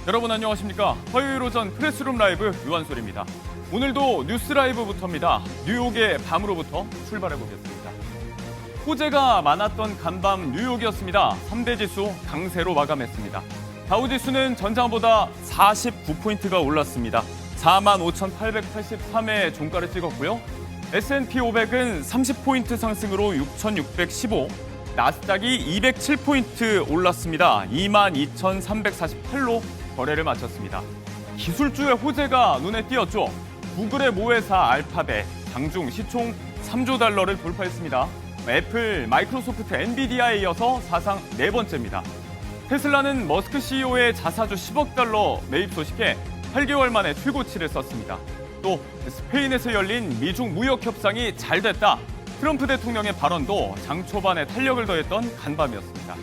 여러분 안녕하십니까? 화요일 오전 프레스룸 라이브 유한솔입니다. 오늘도 뉴스 라이브부터입니다. 뉴욕의 밤으로부터 출발해 보겠습니다. 호재가 많았던 간밤 뉴욕이었습니다. 3대 지수 강세로 마감했습니다. 다우지수는 전장보다 49포인트가 올랐습니다. 45,883의 종가를 찍었고요. S&P 500은 30포인트 상승으로 6,615, 나스닥이 207포인트 올랐습니다. 22,348로 거래를 마쳤습니다. 기술주의 호재가 눈에 띄었죠. 구글의 모회사 알파벳, 장중 시총 3조 달러를 돌파했습니다. 애플, 마이크로소프트, 엔비디아에 이어서 사상 네 번째입니다. 테슬라는 머스크 CEO의 자사주 10억 달러 매입 소식에 8개월 만에 최고치를 썼습니다. 또 스페인에서 열린 미중 무역 협상이 잘 됐다. 트럼프 대통령의 발언도 장 초반에 탄력을 더했던 간밤이었습니다.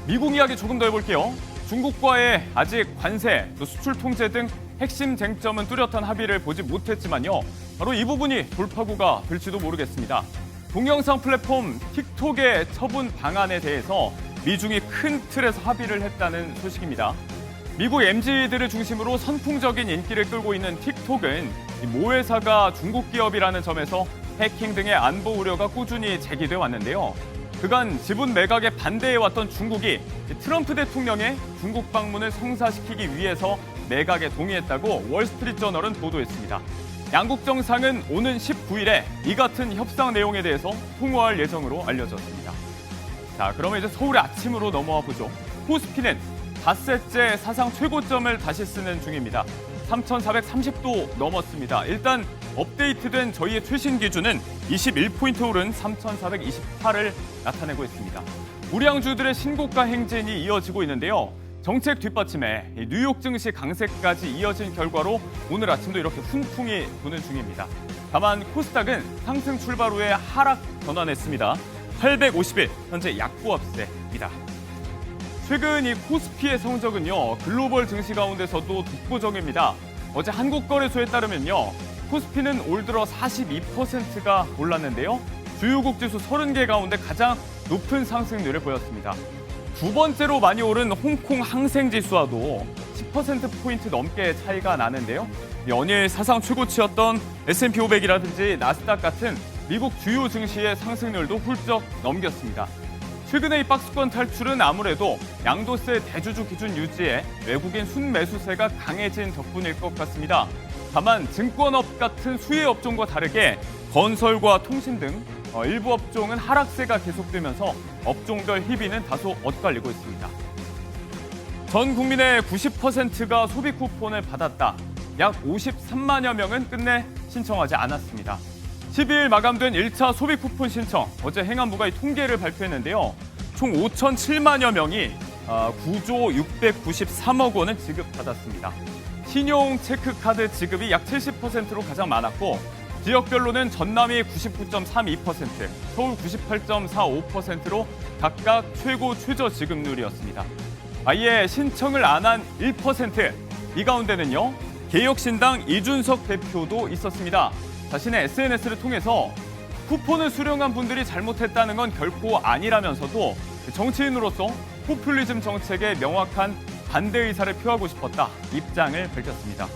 미국 이야기 조금 더 해볼게요. 중국과의 아직 관세, 또 수출 통제 등 핵심 쟁점은 뚜렷한 합의를 보지 못했지만요. 바로 이 부분이 돌파구가 될지도 모르겠습니다. 동영상 플랫폼 틱톡의 처분 방안에 대해서 미중이 큰 틀에서 합의를 했다는 소식입니다. 미국 MZ들을 중심으로 선풍적인 인기를 끌고 있는 틱톡은 모회사가 중국 기업이라는 점에서 해킹 등의 안보 우려가 꾸준히 제기돼 왔는데요. 그간 지분 매각에 반대해왔던 중국이 트럼프 대통령의 중국 방문을 성사시키기 위해서 매각에 동의했다고 월스트리트저널은 보도했습니다. 양국 정상은 오는 19일에 이 같은 협상 내용에 대해서 통화할 예정으로 알려졌습니다. 자, 그러면 이제 서울의 아침으로 넘어와 보죠. 코스피는 닷새째 사상 최고점을 다시 쓰는 중입니다. 3,430도 넘었습니다. 일단 업데이트된 저희의 최신 기준은 21포인트 오른 3,428을 나타내고 있습니다. 우량주들의 신고가 행진이 이어지고 있는데요. 정책 뒷받침에 뉴욕 증시 강세까지 이어진 결과로 오늘 아침도 이렇게 훈풍이 도는 중입니다. 다만 코스닥은 상승 출발 후에 하락 전환했습니다. 850일 현재 약보합세입니다. 최근 이 코스피의 성적은요, 글로벌 증시 가운데서도 독보적입니다. 어제 한국거래소에 따르면요, 코스피는 올 들어 42%가 올랐는데요. 주요국 지수 30개 가운데 가장 높은 상승률을 보였습니다. 두 번째로 많이 오른 홍콩 항생지수와도 10%포인트 넘게 차이가 나는데요. 연일 사상 최고치였던 S&P 500이라든지 나스닥 같은 미국 주요 증시의 상승률도 훌쩍 넘겼습니다. 최근의 이 박스권 탈출은 아무래도 양도세 대주주 기준 유지에 외국인 순매수세가 강해진 덕분일 것 같습니다. 다만 증권업 같은 수혜 업종과 다르게 건설과 통신 등 일부 업종은 하락세가 계속되면서 업종별 희비는 다소 엇갈리고 있습니다. 전 국민의 90%가 소비 쿠폰을 받았다. 약 53만여 명은 끝내 신청하지 않았습니다. 12일 마감된 1차 소비 쿠폰 신청, 어제 행안부가 이 통계를 발표했는데요. 총 5,007만여 명이 9조 693억 원을 지급받았습니다. 신용 체크카드 지급이 약 70%로 가장 많았고, 지역별로는 전남이 99.32%, 서울 98.45%로 각각 최고 최저 지급률이었습니다. 아예 신청을 안 한 1%, 이 가운데는요, 개혁신당 이준석 대표도 있었습니다. 자신의 SNS를 통해서 쿠폰을 수령한 분들이 잘못했다는 건 결코 아니라면서도 정치인으로서 포퓰리즘 정책에 명확한 반대 의사를 표하고 싶었다, 입장을 밝혔습니다.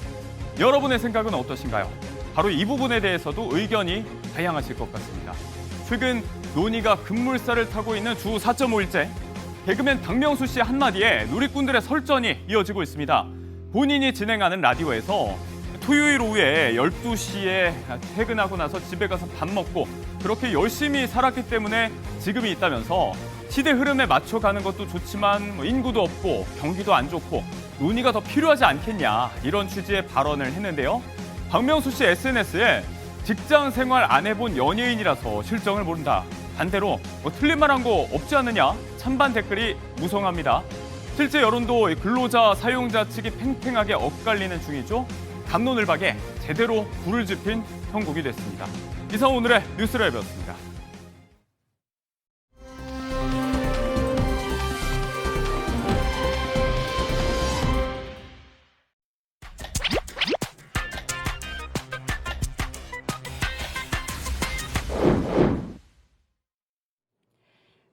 여러분의 생각은 어떠신가요? 바로 이 부분에 대해서도 의견이 다양하실 것 같습니다. 최근 논의가 급물살을 타고 있는 주 4.5일째, 개그맨 박명수 씨의 한마디에 누리꾼들의 설전이 이어지고 있습니다. 본인이 진행하는 라디오에서 토요일 오후에 12시에 퇴근하고 나서 집에 가서 밥 먹고 그렇게 열심히 살았기 때문에 지금이 있다면서 시대 흐름에 맞춰가는 것도 좋지만 인구도 없고 경기도 안 좋고 논의가 더 필요하지 않겠냐, 이런 취지의 발언을 했는데요. 박명수 씨 SNS에 직장 생활 안 해본 연예인이라서 실정을 모른다. 반대로 틀린 말 한 거 없지 않느냐? 찬반 댓글이 무성합니다. 실제 여론도 근로자, 사용자 측이 팽팽하게 엇갈리는 중이죠. 갑론을박에 제대로 불을 지핀 형국이 됐습니다. 이상 오늘의 뉴스라이브였습니다.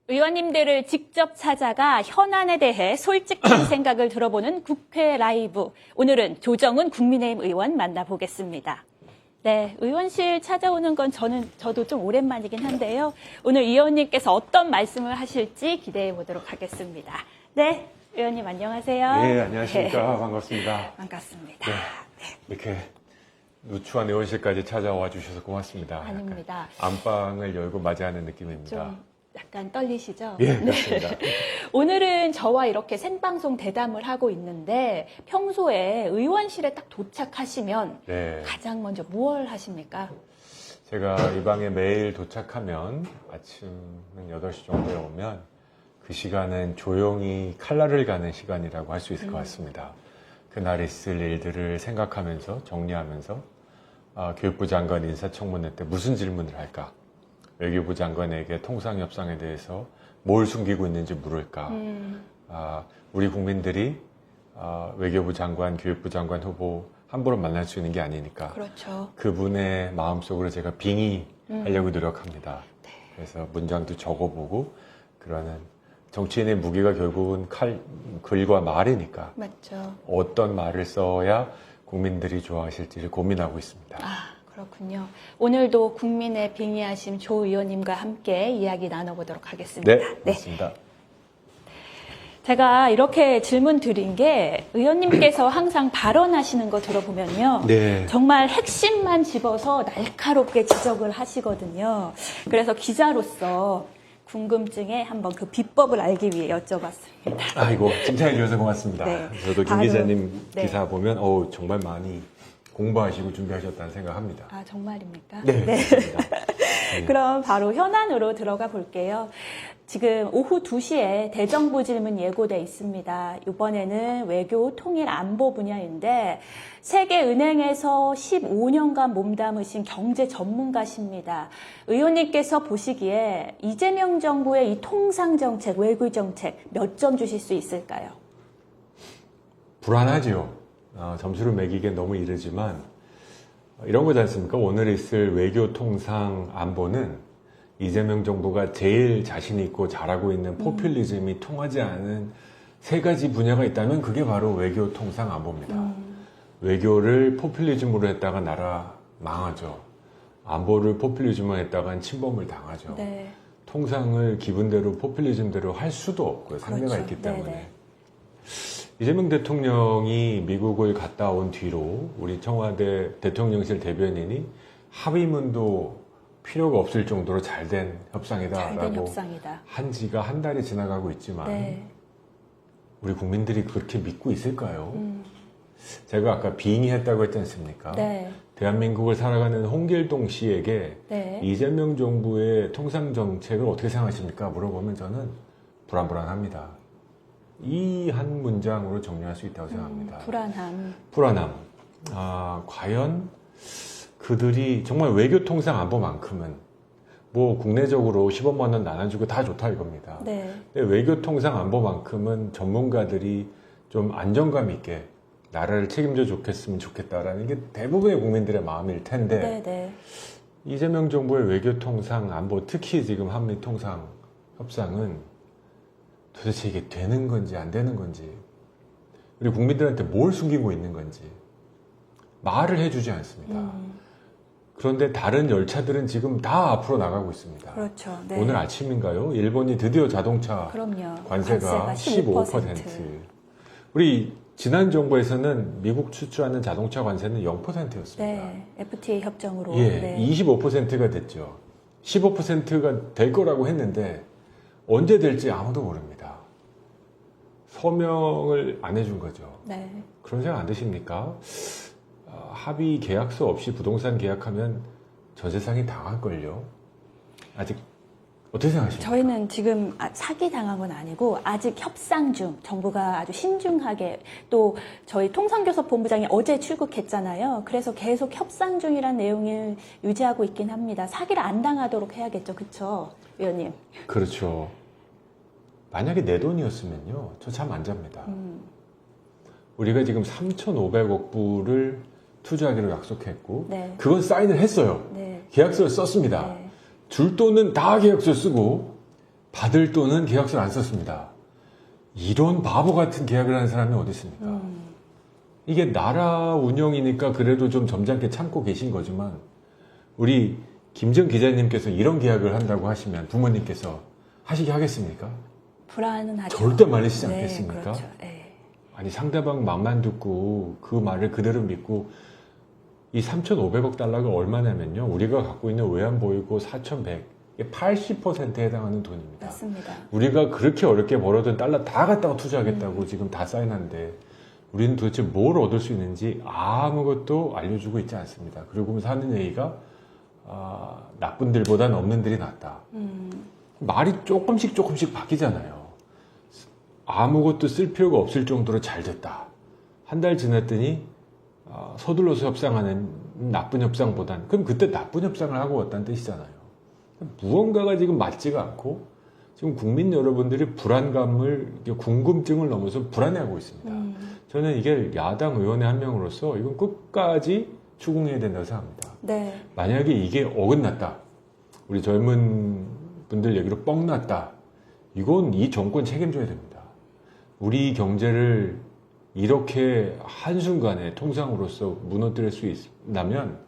의원님들을 직접 찾아가 현안에 대해 솔직한 생각을 들어보는 국회 라이브. 오늘은 조정훈 국민의힘 의원 만나보겠습니다. 네, 의원실 찾아오는 건 저도 좀 오랜만이긴 한데요. 오늘 의원님께서 어떤 말씀을 하실지 기대해 보도록 하겠습니다. 네, 의원님 안녕하세요. 네, 안녕하십니까. 네. 반갑습니다. 반갑습니다. 네, 이렇게 누추한 의원실까지 찾아와 주셔서 고맙습니다. 아닙니다. 안방을 열고 맞이하는 느낌입니다. 좀 약간 떨리시죠? 예, 그렇습니다. 오늘은 저와 이렇게 생방송 대담을 하고 있는데 평소에 의원실에 딱 도착하시면 네, 가장 먼저 무엇을 하십니까? 제가 이 방에 매일 도착하면 아침 한 8시 정도에 오면 그 시간은 조용히 칼날을 가는 시간이라고 할 수 있을 것 같습니다. 그날 있을 일들을 생각하면서 정리하면서 교육부 장관 인사청문회 때 무슨 질문을 할까? 외교부 장관에게 통상협상에 대해서 뭘 숨기고 있는지 물을까? 우리 국민들이 외교부 장관, 교육부 장관 후보 함부로 만날 수 있는 게 아니니까. 그렇죠. 그분의 마음속으로 제가 빙의하려고 노력합니다. 네. 그래서 문장도 적어보고 그러는 정치인의 무기가 결국은 글과 말이니까 맞죠. 어떤 말을 써야 국민들이 좋아하실지를 고민하고 있습니다. 그렇군요. 오늘도 국민의 빙의하심 조 의원님과 함께 이야기 나눠보도록 하겠습니다. 네, 맞습니다. 제가 이렇게 질문 드린 게 의원님께서 항상 발언하시는 거 들어보면요. 네. 정말 핵심만 집어서 날카롭게 지적을 하시거든요. 그래서 기자로서 궁금증에 한번 그 비법을 알기 위해 여쭤봤습니다. 아이고, 칭찬해 주셔서 고맙습니다. 네. 저도 김 바로, 기자님 네. 기사 보면 정말 많이 공부하시고 준비하셨다는 생각합니다. 아, 정말입니까? 네, 맞습니다. 그럼 바로 현안으로 들어가 볼게요. 지금 오후 2시에 대정부 질문 예고돼 있습니다. 이번에는 외교 통일 안보 분야인데 세계은행에서 15년간 몸담으신 경제 전문가십니다. 의원님께서 보시기에 이재명 정부의 이 통상 정책, 외교 정책 몇 점 주실 수 있을까요? 불안하지요. 점수를 매기기엔 너무 이르지만 이런 거지 않습니까? 오늘 있을 외교 통상 안보는 이재명 정부가 제일 자신 있고 잘하고 있는 포퓰리즘이 통하지 않은 3가지 분야가 있다면 그게 바로 외교 통상 안보입니다. 외교를 포퓰리즘으로 했다가 나라 망하죠. 안보를 포퓰리즘으로 했다간 침범을 당하죠. 네. 통상을 기분대로 포퓰리즘대로 할 수도 없고요. 상대가 그렇죠. 있기 때문에. 네네. 이재명 대통령이 미국을 갔다 온 뒤로 우리 청와대 대통령실 대변인이 합의문도 필요가 없을 정도로 잘된 협상이다라고 잘된 협상이다. 한 지가 한 달이 지나가고 있지만 네. 우리 국민들이 그렇게 믿고 있을까요? 제가 아까 빙의했다고 했지 않습니까? 네. 대한민국을 살아가는 홍길동 씨에게 네. 이재명 정부의 통상 정책을 어떻게 생각하십니까? 물어보면 저는 불안합니다. 이 한 문장으로 정리할 수 있다고 생각합니다. 불안함. 과연 그들이 정말 외교 통상 안보만큼은 뭐 국내적으로 15만 원 나눠주고 다 좋다 이겁니다. 네. 근데 외교 통상 안보만큼은 전문가들이 좀 안정감 있게 나라를 책임져 줬으면 좋겠다라는 게 대부분의 국민들의 마음일 텐데 네네. 이재명 정부의 외교 통상 안보, 특히 지금 한미 통상 협상은 도대체 이게 되는 건지 안 되는 건지 우리 국민들한테 뭘 숨기고 있는 건지 말을 해주지 않습니다. 그런데 다른 열차들은 지금 다 앞으로 나가고 있습니다. 그렇죠. 네. 오늘 아침인가요? 일본이 드디어 자동차 그럼요. 관세가 15%. 우리 지난 정부에서는 미국 수출하는 자동차 관세는 0%였습니다. 네. FTA 협정으로. 예, 네. 25%가 됐죠. 15%가 될 거라고 했는데 언제 될지 아무도 모릅니다. 서명을 안 해준 거죠. 네. 그런 생각 안 드십니까? 합의 계약서 없이 부동산 계약하면 전 세상이 당할걸요? 아직 어떻게 생각하십니까? 저희는 지금 사기 당한 건 아니고 아직 협상 중, 정부가 아주 신중하게, 또 저희 통상교섭본부장이 어제 출국했잖아요. 그래서 계속 협상 중이라는 내용을 유지하고 있긴 합니다. 사기를 안 당하도록 해야겠죠. 그렇죠, 위원님? 그렇죠. 만약에 내 돈이었으면요, 저 잠 안 잡니다. 우리가 지금 3,500억 불을 투자하기로 약속했고, 네. 그건 사인을 했어요. 네. 계약서를 썼습니다. 네. 줄 돈은 다 계약서 쓰고 받을 돈은 계약서를 안 썼습니다. 이런 바보 같은 계약을 하는 사람이 어디 있습니까? 이게 나라 운영이니까 그래도 좀 점잖게 참고 계신 거지만 우리 김정 기자님께서 이런 계약을 한다고 하시면 부모님께서 하시게 하겠습니까? 불안은 하죠. 절대 말리시지 네, 않겠습니까? 그렇죠. 네. 아니 상대방 말만 듣고 그 말을 그대로 믿고 이 3,500억 달러가 얼마냐면요. 우리가 갖고 있는 외환보유고 4,100, 이게 80%에 해당하는 돈입니다. 맞습니다. 우리가 그렇게 어렵게 벌어둔 달러 다 갖다가 투자하겠다고 지금 다 사인한데 우리는 도대체 뭘 얻을 수 있는지 아무것도 알려주고 있지 않습니다. 그리고 하는 얘기가 나쁜 들보단 없는 들이 낫다. 말이 조금씩 바뀌잖아요. 아무것도 쓸 필요가 없을 정도로 잘 됐다. 한 달 지났더니 서둘러서 협상하는 나쁜 협상보단 그럼 그때 나쁜 협상을 하고 왔다는 뜻이잖아요. 무언가가 지금 맞지가 않고 지금 국민 여러분들이 불안감을 궁금증을 넘어서 불안해하고 있습니다. 저는 이게 야당 의원의 한 명으로서 이건 끝까지 추궁해야 된다고 생각합니다. 네. 만약에 이게 어긋났다. 우리 젊은 분들 얘기로 뻥났다. 이건 이 정권 책임져야 됩니다. 우리 경제를 이렇게 한순간에 통상으로서 무너뜨릴 수 있다면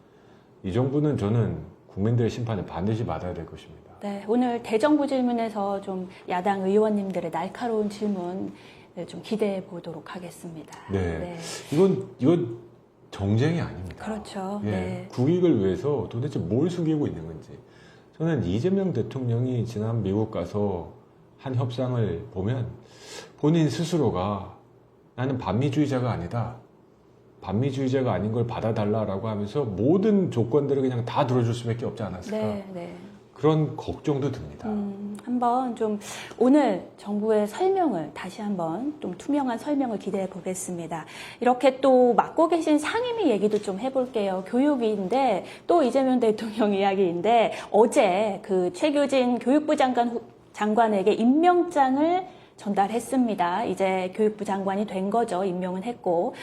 이 정부는 저는 국민들의 심판을 반드시 받아야 될 것입니다. 네, 오늘 대정부 질문에서 좀 야당 의원님들의 날카로운 질문 좀 기대해 보도록 하겠습니다. 네. 이건 정쟁이 아닙니다. 그렇죠. 예, 네. 국익을 위해서 도대체 뭘 숨기고 있는 건지. 저는 이재명 대통령이 지난 미국 가서 한 협상을 보면 본인 스스로가 나는 반미주의자가 아니다. 반미주의자가 아닌 걸 받아달라라고 하면서 모든 조건들을 그냥 다 들어줄 수밖에 없지 않았을까. 네. 그런 걱정도 듭니다. 한번 좀 오늘 정부의 설명을 다시 한번 좀 투명한 설명을 기대해 보겠습니다. 이렇게 또 맡고 계신 상임위 얘기도 좀 해볼게요. 교육위인데 또 이재명 대통령 이야기인데 어제 그 최규진 교육부 장관에게 임명장을 전달했습니다. 이제 교육부 장관이 된 거죠. 임명은 했고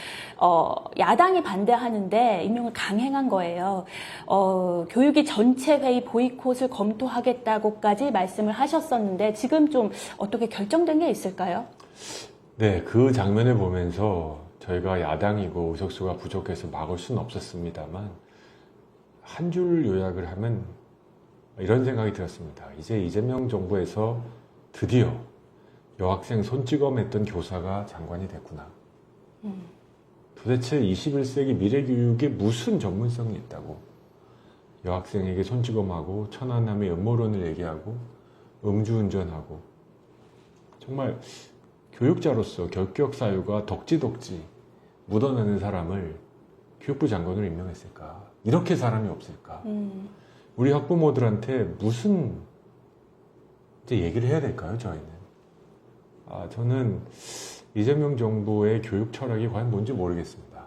야당이 반대하는데 임명을 강행한 거예요. 교육위 전체 회의 보이콧을 검토하겠다고까지 말씀을 하셨었는데 지금 좀 어떻게 결정된 게 있을까요? 네, 그 장면을 보면서 저희가 야당이고 의석수가 부족해서 막을 수는 없었습니다만 한 줄 요약을 하면 이런 생각이 들었습니다. 이제 이재명 정부에서 드디어 여학생 손찌검했던 교사가 장관이 됐구나. 도대체 21세기 미래교육에 무슨 전문성이 있다고 여학생에게 손찌검하고 천안함의 음모론을 얘기하고 음주운전하고 정말 교육자로서 결격사유가 덕지덕지 묻어나는 사람을 교육부 장관으로 임명했을까? 이렇게 사람이 없을까? 우리 학부모들한테 무슨 이제 얘기를 해야 될까요, 저희는? 저는 이재명 정부의 교육 철학이 과연 뭔지 모르겠습니다.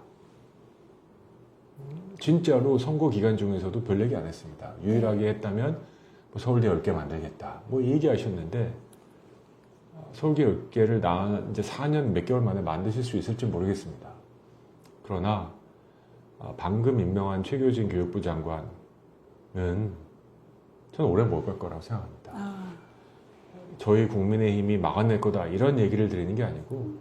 진짜로 선거 기간 중에서도 별 얘기 안 했습니다. 유일하게 했다면 뭐 서울대 10개 만들겠다. 뭐 얘기하셨는데 서울대 10개를 이제 4년 몇 개월 만에 만드실 수 있을지 모르겠습니다. 그러나 방금 임명한 최규진 교육부 장관은 저는 오래 못 갈 거라고 생각합니다. 저희 국민의힘이 막아낼 거다 이런 얘기를 드리는 게 아니고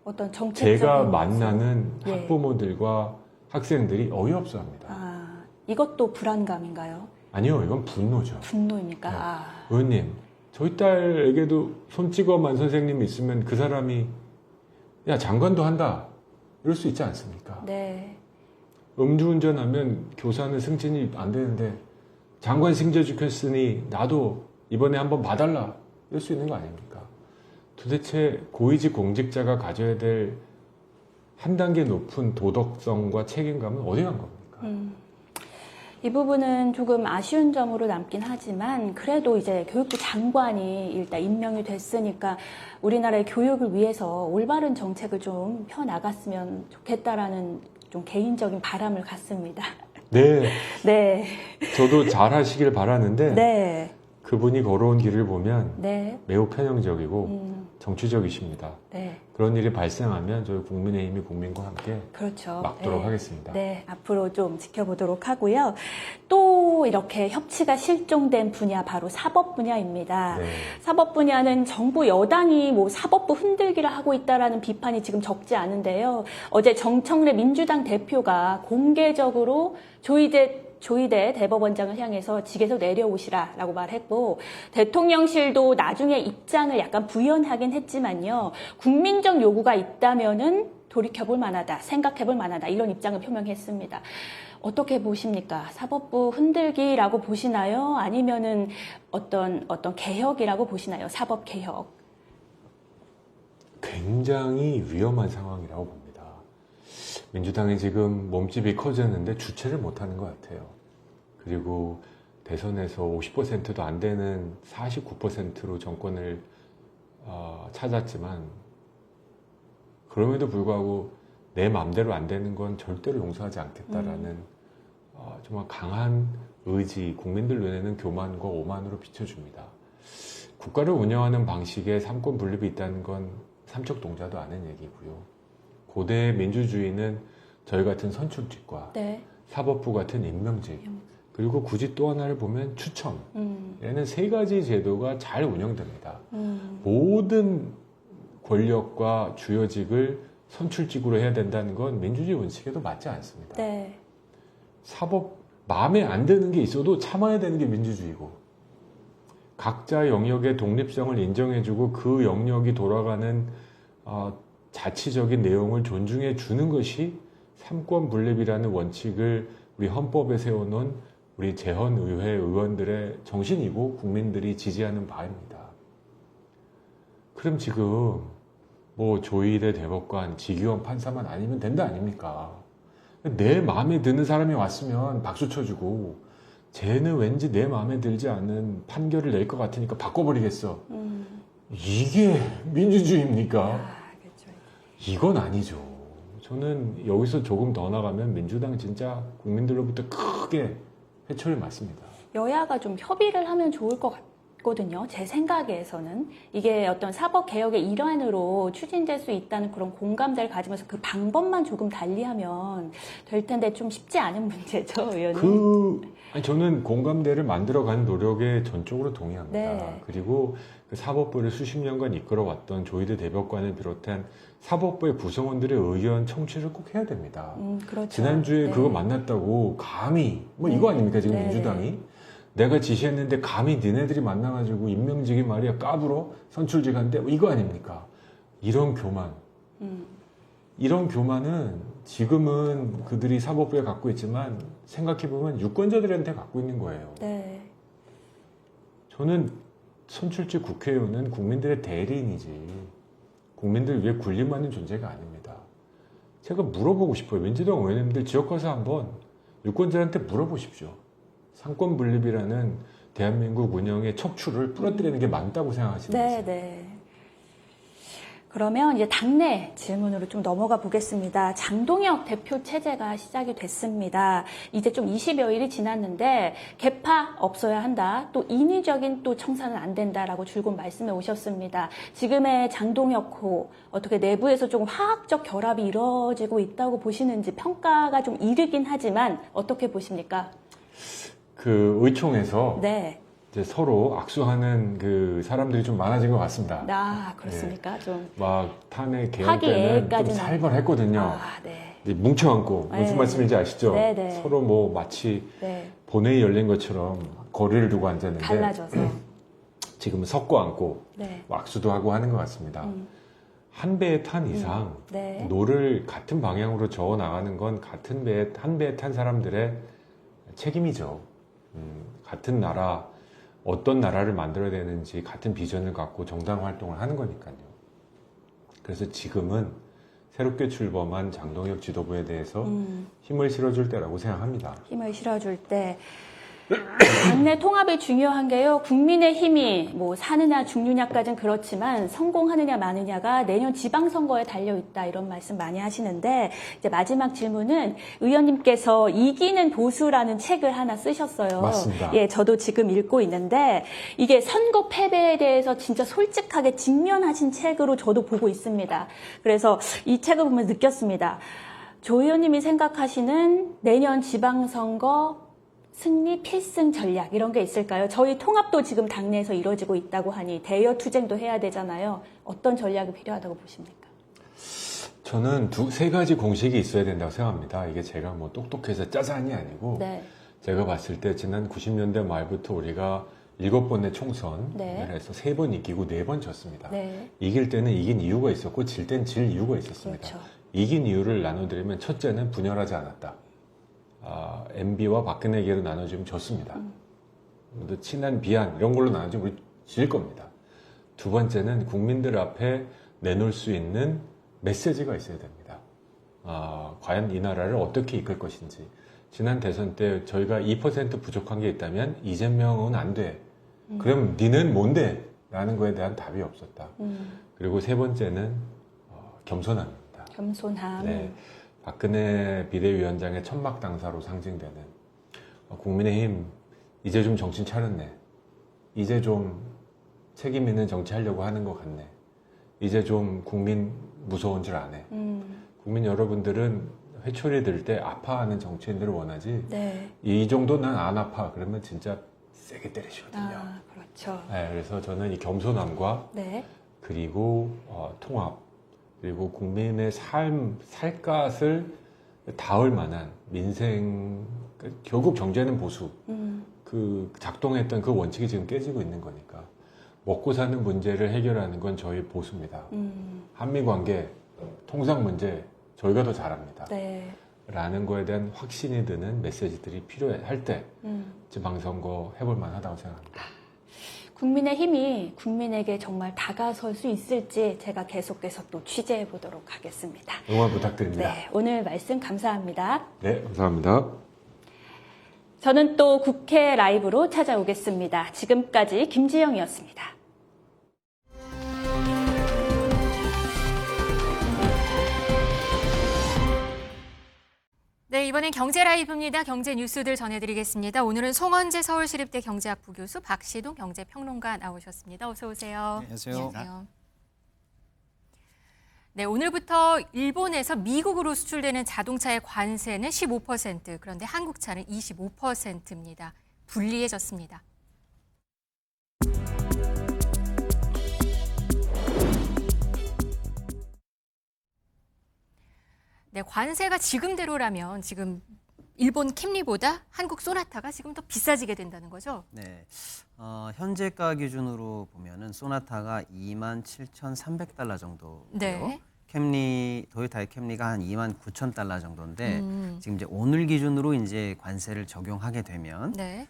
어떤 정책적인 제가 만나는 예. 학부모들과 학생들이 어이없어합니다. 이것도 불안감인가요? 아니요, 이건 분노죠. 분노입니까? 네. 의원님, 저희 딸에게도 손찌검한 선생님이 있으면 그 사람이 야 장관도 한다 이럴 수 있지 않습니까? 네. 음주운전하면 교사는 승진이 안 되는데 장관 승진시켰으니 나도 이번에 한번 봐달라 이럴 수 있는 거 아닙니까? 도대체 고위직 공직자가 가져야 될 한 단계 높은 도덕성과 책임감은 어디 간 겁니까? 이 부분은 조금 아쉬운 점으로 남긴 하지만 그래도 이제 교육부 장관이 일단 임명이 됐으니까 우리나라의 교육을 위해서 올바른 정책을 좀 펴나갔으면 좋겠다라는 좀 개인적인 바람을 갖습니다. 네. 네. 저도 잘 하시길 바라는데 네. 그분이 걸어온 길을 보면 네. 매우 편향적이고 정치적이십니다. 네. 그런 일이 발생하면 저희 국민의힘이 국민과 함께 그렇죠. 막도록 네. 하겠습니다. 네, 앞으로 좀 지켜보도록 하고요. 또 이렇게 협치가 실종된 분야 바로 사법 분야입니다. 네. 사법 분야는 정부 여당이 뭐 사법부 흔들기를 하고 있다라는 비판이 지금 적지 않은데요. 어제 정청래 민주당 대표가 공개적으로 조희대 대법원장을 향해서 직에서 내려오시라라고 말했고, 대통령실도 나중에 입장을 약간 부연하긴 했지만요. 국민적 요구가 있다면은 돌이켜볼 만하다, 생각해볼 만하다, 이런 입장을 표명했습니다. 어떻게 보십니까? 사법부 흔들기라고 보시나요? 아니면은 어떤 개혁이라고 보시나요? 사법 개혁. 굉장히 위험한 상황이라고 봅니다. 민주당이 지금 몸집이 커졌는데 주체를 못하는 것 같아요. 그리고 대선에서 50%도 안 되는 49%로 정권을 찾았지만, 그럼에도 불구하고 내 마음대로 안 되는 건 절대로 용서하지 않겠다라는 정말 강한 의지, 국민들 눈에는 교만과 오만으로 비춰줍니다. 국가를 운영하는 방식에 삼권 분립이 있다는 건 삼척동자도 아는 얘기고요. 고대 민주주의는 저희 같은 선출직과 네. 사법부 같은 임명직, 그리고 굳이 또 하나를 보면 추첨, 얘는 세 가지 제도가 잘 운영됩니다. 모든 권력과 주요직을 선출직으로 해야 된다는 건 민주주의 원칙에도 맞지 않습니다. 네. 사법, 마음에 안 드는 게 있어도 참아야 되는 게 민주주의고, 각자 영역의 독립성을 인정해주고 그 영역이 돌아가는 자치적인 내용을 존중해 주는 것이 삼권 분립이라는 원칙을 우리 헌법에 세워놓은 우리 재헌의회 의원들의 정신이고 국민들이 지지하는 바입니다. 그럼 지금 뭐 조희대 대법관, 지기현 판사만 아니면 된다 아닙니까? 내 마음에 드는 사람이 왔으면 박수 쳐주고, 쟤는 왠지 내 마음에 들지 않는 판결을 낼 것 같으니까 바꿔버리겠어. 이게 민주주의입니까? 그렇죠. 이건 아니죠. 저는 여기서 조금 더 나가면 민주당 진짜 국민들로부터 크게 회초리 맞습니다. 여야가 좀 협의를 하면 좋을 것 같거든요. 제 생각에서는 이게 어떤 사법 개혁의 일환으로 추진될 수 있다는 그런 공감대를 가지면서 그 방법만 조금 달리하면 될 텐데 좀 쉽지 않은 문제죠, 의원님. 아니, 저는 공감대를 만들어가는 노력에 전적으로 동의합니다. 네. 그리고 그 사법부를 수십 년간 이끌어왔던 조희대 대법관을 비롯한 사법부의 구성원들의 의견 청취를 꼭 해야 됩니다. 그렇죠. 지난주에 네. 그거 만났다고 감히 뭐 이거 아닙니까 지금 네. 민주당이? 내가 지시했는데 감히 니네들이 만나가지고 임명직이 말이야 까불어 선출직한데 뭐 이거 아닙니까? 이런 교만. 이런 교만은 지금은 그들이 사법부에 갖고 있지만 생각해보면 유권자들한테 갖고 있는 거예요. 네. 저는 선출직 국회의원은 국민들의 대리인이지 국민들 위해 군림하는 존재가 아닙니다. 제가 물어보고 싶어요. 민주당 의원님들 지역 가서 한번 유권자한테 물어보십시오. 상권 분립이라는 대한민국 운영의 척추를 부러뜨리는 게 맞다고 생각하시는지. 네. 그러면 이제 당내 질문으로 좀 넘어가 보겠습니다. 장동혁 대표 체제가 시작이 됐습니다. 이제 좀 20여일이 지났는데 개파 없어야 한다. 또 인위적인 또 청산은 안 된다라고 줄곧 말씀해 오셨습니다. 지금의 장동혁호 어떻게 내부에서 조금 화학적 결합이 이루어지고 있다고 보시는지 평가가 좀 이르긴 하지만 어떻게 보십니까? 그 의총에서 네. 이제 서로 악수하는 그 사람들이 좀 많아진 것 같습니다. 그렇습니까? 좀. 막 탄핵 개헌 때는 좀 살벌했거든요. 네. 이제 뭉쳐안고 무슨 네. 말씀인지 아시죠? 네. 서로 뭐 마치 네. 본회의 열린 것처럼 거리를 두고 앉았는데 갈라져서. 지금은 섞어 앉고 네. 악수도 하고 하는 것 같습니다. 한 배에 탄 이상 네. 노를 같은 방향으로 저어 나가는 건 같은 배에 한 배에 탄 사람들의 책임이죠. 같은 나라 어떤 나라를 만들어야 되는지 같은 비전을 갖고 정당 활동을 하는 거니까요. 그래서 지금은 새롭게 출범한 장동혁 지도부에 대해서 힘을 실어줄 때라고 생각합니다. 힘을 실어줄 때. 당내 통합이 중요한 게요. 국민의힘이 뭐 사느냐 죽느냐까지는 그렇지만 성공하느냐 마느냐가 내년 지방선거에 달려 있다 이런 말씀 많이 하시는데 이제 마지막 질문은 의원님께서 이기는 보수라는 책을 하나 쓰셨어요. 맞습니다. 예, 저도 지금 읽고 있는데 이게 선거 패배에 대해서 진짜 솔직하게 직면하신 책으로 저도 보고 있습니다. 그래서 이 책을 보면 느꼈습니다. 조 의원님이 생각하시는 내년 지방선거 승리 필승 전략 이런 게 있을까요? 저희 통합도 지금 당내에서 이루어지고 있다고 하니 대여 투쟁도 해야 되잖아요. 어떤 전략이 필요하다고 보십니까? 저는 세 가지 공식이 있어야 된다고 생각합니다. 이게 제가 뭐 똑똑해서 짜잔이 아니고 네. 제가 봤을 때 지난 90년대 말부터 우리가 7번의 총선을 네. 해서 3번 이기고 4번 졌습니다. 네. 이길 때는 이긴 이유가 있었고 질 땐 질 이유가 있었습니다. 그렇죠. 이긴 이유를 나눠드리면 첫째는 분열하지 않았다. MB와 박근혜계로 나눠주면 졌습니다. 또 친한 비한 이런 걸로 나눠주면 우리 질 겁니다. 두 번째는 국민들 앞에 내놓을 수 있는 메시지가 있어야 됩니다. 과연 이 나라를 어떻게 이끌 것인지. 지난 대선 때 저희가 2% 부족한 게 있다면 이재명은 안 돼. 그럼 니는 뭔데? 라는 거에 대한 답이 없었다. 그리고 세 번째는 겸손함입니다. 겸손함. 네. 박근혜 비대위원장의 천막 당사로 상징되는 국민의힘 이제 좀 정신 차렸네. 이제 좀 책임 있는 정치하려고 하는 것 같네. 이제 좀 국민 무서운 줄 아네. 국민 여러분들은 회초리 들 때 아파하는 정치인들을 원하지. 네. 이 정도 난 안 아파. 그러면 진짜 세게 때리시거든요. 그렇죠. 네, 그래서 저는 이 겸손함과 네. 그리고 통합 그리고 국민의 살갗을 닿을 만한 민생 결국 경제는 보수 그 작동했던 그 원칙이 지금 깨지고 있는 거니까 먹고 사는 문제를 해결하는 건 저희 보수입니다. 한미 관계 통상 문제 저희가 더 잘합니다. 네. 라는 거에 대한 확신이 드는 메시지들이 필요할 때 지방선거 해볼 만하다고 생각합니다. 국민의힘이 국민에게 정말 다가설 수 있을지 제가 계속해서 또 취재해 보도록 하겠습니다. 응원 부탁드립니다. 네, 오늘 말씀 감사합니다. 네, 감사합니다. 저는 또 국회 라이브로 찾아오겠습니다. 지금까지 김지영이었습니다. 네, 이번엔 경제 라이브입니다. 경제 뉴스들 전해드리겠습니다. 오늘은 송원재 서울시립대 경제학부 교수, 박시동 경제평론가 나오셨습니다. 어서 오세요. 네, 안녕하세요. 네, 오늘부터 일본에서 미국으로 수출되는 자동차의 관세는 15%, 그런데 한국차는 25%입니다. 불리해졌습니다. 네, 관세가 지금대로라면 지금 일본 캠리보다 한국 소나타가 지금 더 비싸지게 된다는 거죠? 네, 현재가 기준으로 보면은 소나타가 27,300달러 정도고요. 네. 캠리 토요타의 캠리가 한 29,000달러 정도인데 지금 이제 오늘 기준으로 이제 관세를 적용하게 되면 네.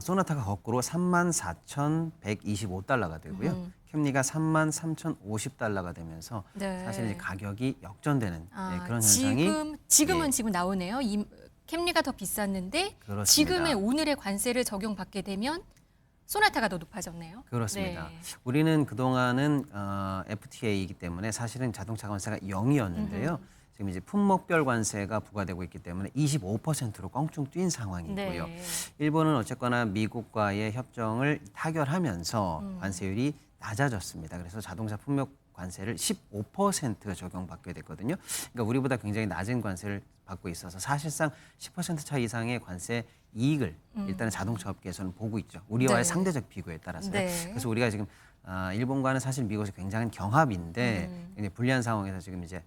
소나타가 거꾸로 34,125달러가 되고요. 캠리가 33,050달러가 되면서 네. 사실 이제 가격이 역전되는 그런 현상이 지금은 예. 지금 나오네요. 캠리가 더 비쌌는데 그렇습니다. 지금의 오늘의 관세를 적용받게 되면 소나타가 더 높아졌네요. 그렇습니다. 네. 우리는 그동안은 FTA이기 때문에 사실은 자동차 관세가 0이었는데요. 지금 이제 품목별 관세가 부과되고 있기 때문에 25%로 껑충 뛴 상황이고요. 네. 일본은 어쨌거나 미국과의 협정을 타결하면서 관세율이 낮아졌습니다. 그래서 자동차 품목 관세를 15% 적용받게 됐거든요. 그러니까 우리보다 굉장히 낮은 관세를 받고 있어서 사실상 10% 차 이상의 관세 이익을 일단은 자동차 업계에서는 보고 있죠. 우리와의 네. 상대적 비교에 따라서요. 네. 그래서 우리가 지금 일본과는 사실 미국이 굉장한 경합인데 굉장히 불리한 상황에서 지금 이제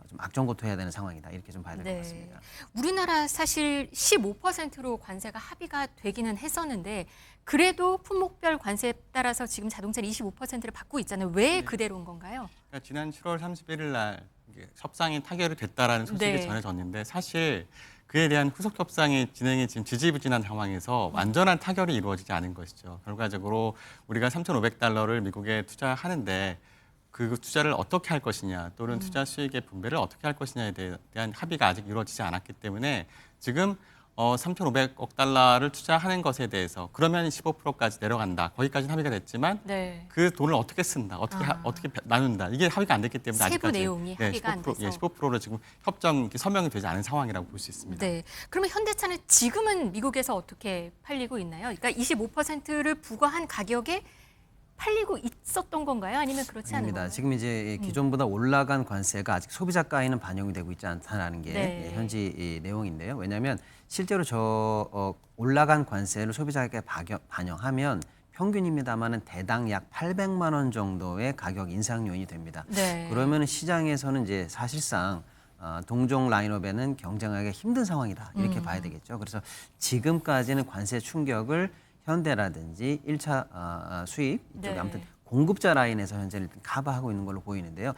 좀 악전고투해야 되는 상황이다. 이렇게 좀 봐야 될 것 네. 같습니다. 우리나라 사실 15%로 관세가 합의가 되기는 했었는데 그래도 품목별 관세에 따라서 지금 자동차는 25%를 받고 있잖아요. 왜 그대로인 건가요? 그러니까 지난 7월 31일 날 이게 협상이 타결이 됐다라는 소식이 네. 전해졌는데 사실 그에 대한 후속 협상이 진행이 지금 지지부진한 상황에서 완전한 타결이 이루어지지 않은 것이죠. 결과적으로 우리가 3,500달러를 미국에 투자하는데 그 투자를 어떻게 할 것이냐 또는 투자 수익의 분배를 어떻게 할 것이냐에 대한 합의가 아직 이루어지지 않았기 때문에 지금 3,500억 달러를 투자하는 것에 대해서 그러면 15%까지 내려간다. 거기까지는 합의가 됐지만 네. 그 돈을 어떻게 쓴다, 어떻게 나눈다. 이게 합의가 안 됐기 때문에 세부 아직까지 내용이 합의가 안 돼서. 15%로 지금 협정 서명이 되지 않은 상황이라고 볼 수 있습니다. 네. 그러면 현대차는 지금은 미국에서 어떻게 팔리고 있나요? 그러니까 25%를 부과한 가격에 팔리고 있었던 건가요? 아니면 그렇지 않은 아닙니다. 건가요? 지금 이제 기존보다 올라간 관세가 아직 소비자가에는 반영이 되고 있지 않다는 게 네. 현지 이 내용인데요. 왜냐하면 실제로 올라간 관세를 소비자에게 반영하면 평균입니다만은 대당 약 800만 원 정도의 가격 인상 요인이 됩니다. 네. 그러면 시장에서는 이제 사실상 동종 라인업에는 경쟁하기 힘든 상황이다 이렇게 봐야 되겠죠. 그래서 지금까지는 관세 충격을 현대라든지 1차 수입 이쪽에 네. 아무튼 공급자 라인에서 현재 일단 커버하고 있는 걸로 보이는데요.